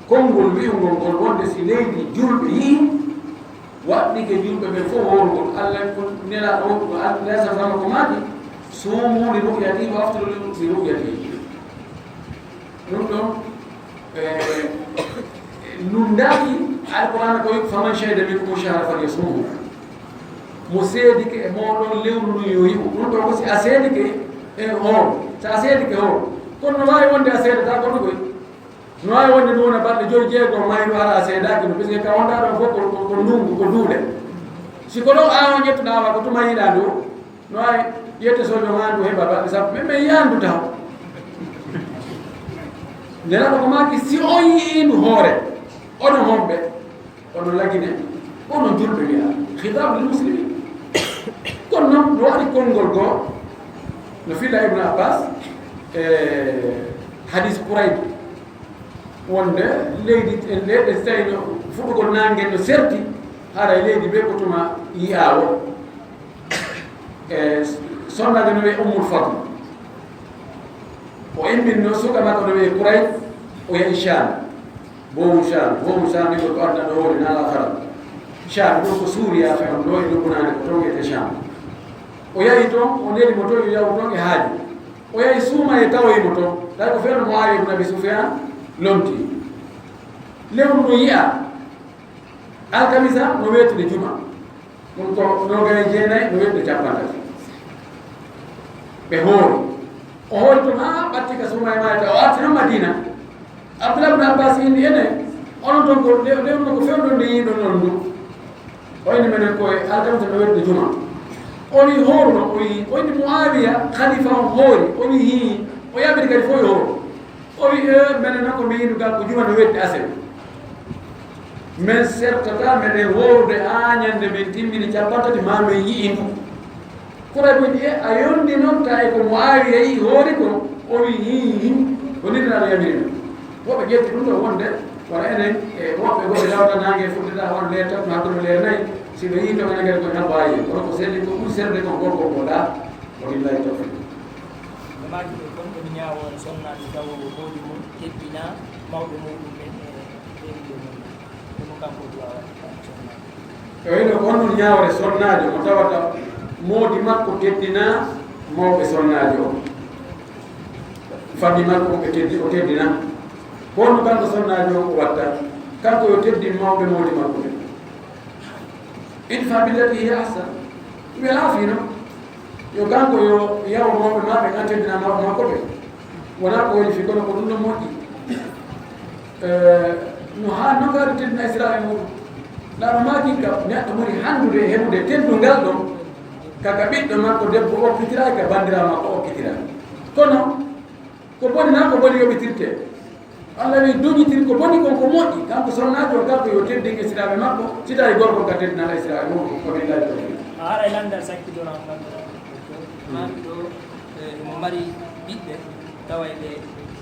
konngol wi'ugol ngol wonde si leydi julɓe yii waɗɗike julɓe ɓe fof hoorugol allah ko nelaɗo lesatama ko maaki suumu li ru'yati wa aftiru li ru'yati ɗum ɗon nundaaki alqur'ana koy faman shahida minkum shahra falyasumhu mo seedike e moɗon lewru ndu yo yiɓu ɗum ɗo ko si a seedike e hooro so a seedike hooro kono no waawi wonde a seedata kono koy no waawi wonde ndu wona balɗe joyi jeegom mayru hara a seedaki no puisque ka wonɗa ɗon fof ko ndungu ko duuɗe si ko ɗo awa ƴettuɗawa ko tuma yiɗa ndu no waawi yette sojo ma ndu heɓa balɗe sappo mais mais yiyandu taw ndenaɗo ko maki si on yiinu hoore onon homɓe ono lagine ono julɓe wiya khitab lil muslimin kono noon no waɗi konngol goo no filla ibnu abbas hadis Qurayb wonde leydi leɗɗe so tawi no fuɗugol nangen no serti haɗa leydi ɓe ko tuma yiyawo sonnaɓe no wiye ummul fadl o imminno suka makko no wiye Qurayb o yahi Cham bomu Cham ni ko adna ɗo hoore nala haram Cham ɗo ko Suuriya fewn ɗo e lubbunade ko ton wiyete Cham o yahi toon o neli mo toon yahu toon e haaji o yahi suuma e tawoyimo toon tawi ko feewno mo awi ibn Abi Sufyan lomti lewru no yiya alkamisa no wetude juma ɗum ko nogaye jeenayi no wetude capantati ɓe hoori o hoori toon ha ɓatti ka suuma e maayta o arti noon Madina Abdullah ibn Abbas indi ene onon toon ko lewru no ko fewɗo nde yiiɗo noon ndu o inni menen koye alkamisa no wetude juma oni hoorno o wi o indi Muawiya khalifa on hoori o wi hi o yaɓiri kadi fof e hooro o wi menen noon ko mi yindugal ko juma no weddi asen min sertata meɗen horude añande min timmini capantati ma min yii ndu Qurayb wi a yondi noon tawi ko Muawiya yi hoori ko o wi hi ko nidinaɗo yamiri men woɓe ƴetti ɗum ɗo wonde wona enen e woɓɓe goɓe lawta nangue fuddita on leer tati hakkude leer nayyi si ɓe yii to ene kadi koye habayi kono ko selli ko ɓuri selde ko gorko goɗa o billahi tawfiq no maaki ɗo gonɗo mi ñawore sonnade taw hoodi mum teddina mawɓe muɗum men ɗeɗo mum ɗumo kanko duwawa eyi ɗo gonɗon ñawore sonnajo mo tawata moodi makko teddina mawɓe sonnajo o fammi makko ɓe teddi o teddina honno kanko sonnajo o ko watta kanko yo teddi mawɓe moodi makko ɓe idfa billati hiya ahsan ɓe laafino yo kanko yo yawo mawɓe maɓe kan teddina mawɓe makko ɓe wona ko woni fi kono ko ɗum ɗo moƴƴi no ha nogari teddina Israel muɗum laɗo maki ka neɗɗo ɓuri handude e heɓude teddungal ɗon kaka ɓiɗɗo makko debbo okkitirayi ka bandira makko okkitirayi kono ko boni na ko boni yoɓitirte Allah wi doñitiri ko boni kon ko moƴƴi kanko sonnajo kanko yo teddin Israel makko si tawi gorko ka teddinala Israel muɗum ko billahi tawfiq a haɗa landal sakkidona ganduɗa maɓe ɗo mo mari ɓiɓɓe tawa ɓe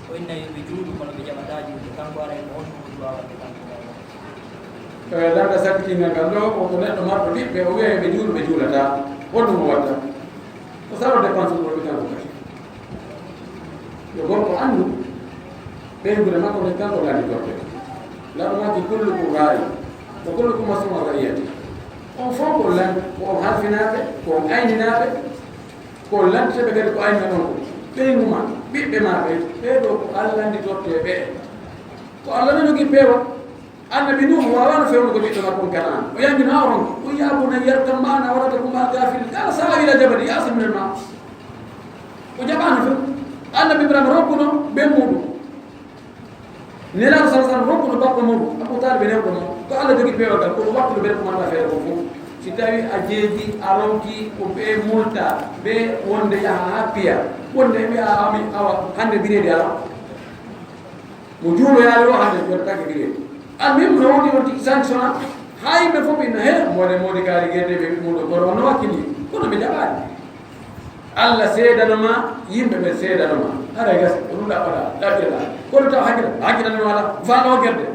o inna yoɓe juuɗu kono ɓe jaɓata juuɗe kanko ara ko honno mo duwawande kanko landa sakkitingal ngal ɗo oko neɗɗo marɗo ɓiɓɓe o wiya ɓe juulo ɓe juulata honɗum o watta o saro dépense ɗo ɓe kanko kadi yo gorko anndu ɓeydude makko nden kanko laandi torte laɗumaki kullukum raayi wa kullukum mas'ulun an ra'iyati on fof ko land ko halfinaɓe ko ayninaɓe ko lanteɓe kadi ko aynina ɗon ko ɓeygu ma ɓiɓɓe ma ɓeɗo ko Allah andi torte ɓe ko Allah no jogii peewal annabi nuh wawano fewnugo ɓiɗɗo makko Kanaan o yangino awron o yabuna yarkam ma ana warata ko ma gafil kala sawa ila jabali yasim min ma o jaɓano few annabi Ibrahima rokkuno ɓe muɗum nelaɗo sala sallam rokkuno bakko muɗum Abu Talib ɓe newɗo mo ko Allah jogii peewal gal koɗo waktude ɓe ko manda feere ko fof si tawi a jeeji a ronki ko ɓe multa ɓe wonde yaha ha piya wonde ɓe ami awa hande biredi ala mo juulo yaade o hande jottatake biredi almim no woni on tigi sanctionna ha yimɓe fof ɓe no heɗa mode modi kaari guedeɓe muɗo kono onno wakkili kono ɓe jaɓani Allah seedanoma yimɓe ɓe seedanoma haɗa gasi ko ɗum ɗaɓɓaɗa ɗaɓɓireɗa kono taw hakkilani waɗa faano guerde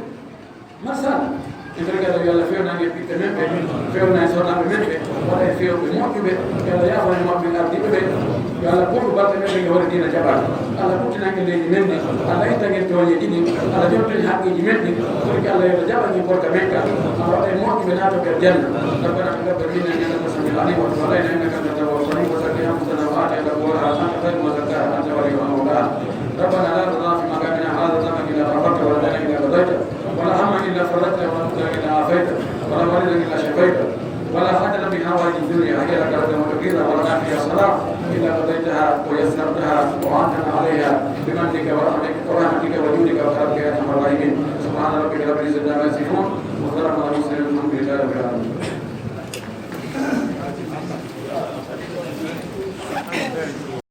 masala intergata yo Allah fewnange ɓiɓɓe men ɓe fewna e sohnaɓe men ɓe waɗa e fewɓe moƴƴuɓe yo Allah yafani mabɓe ardiɓe ɓe yo Allah ɓurɗo balɗe men ɓe ge hoore dina jaɓata Allah ɓurtinange leydi men ɗi Allah ittangen tooñe ɗiɗi Allah jontoñe haqqiji men ɗi torki Allah yoto jaɓange gorka men ka Allah waɗa e moƴƴuɓe naato ker janna rabbana taqabbal minna innaka samiul alim wa tub alayna innaka anta tawwabur rahim wa zakki anfusana wa ati taqwaha anta khayru man zakkaha anta waliyuha wa mawlaha ربنا لا تضع في مقامنا هذا ذنبا الا غفرته ولا دانا الا قضيته ولا هما الا فرجته ولا مبتلا الا عافيته ولا مريضا الا شفيته ولا حاجه من حوائج الدنيا هي لك ردا وتقينا ولا نافيه صلاه الا قضيتها ويسرتها وعنتنا عليها بمنك ورحمتك وجودك وكرمك يا ارحم الراحمين سبحان ربك رب العزه عما يصفون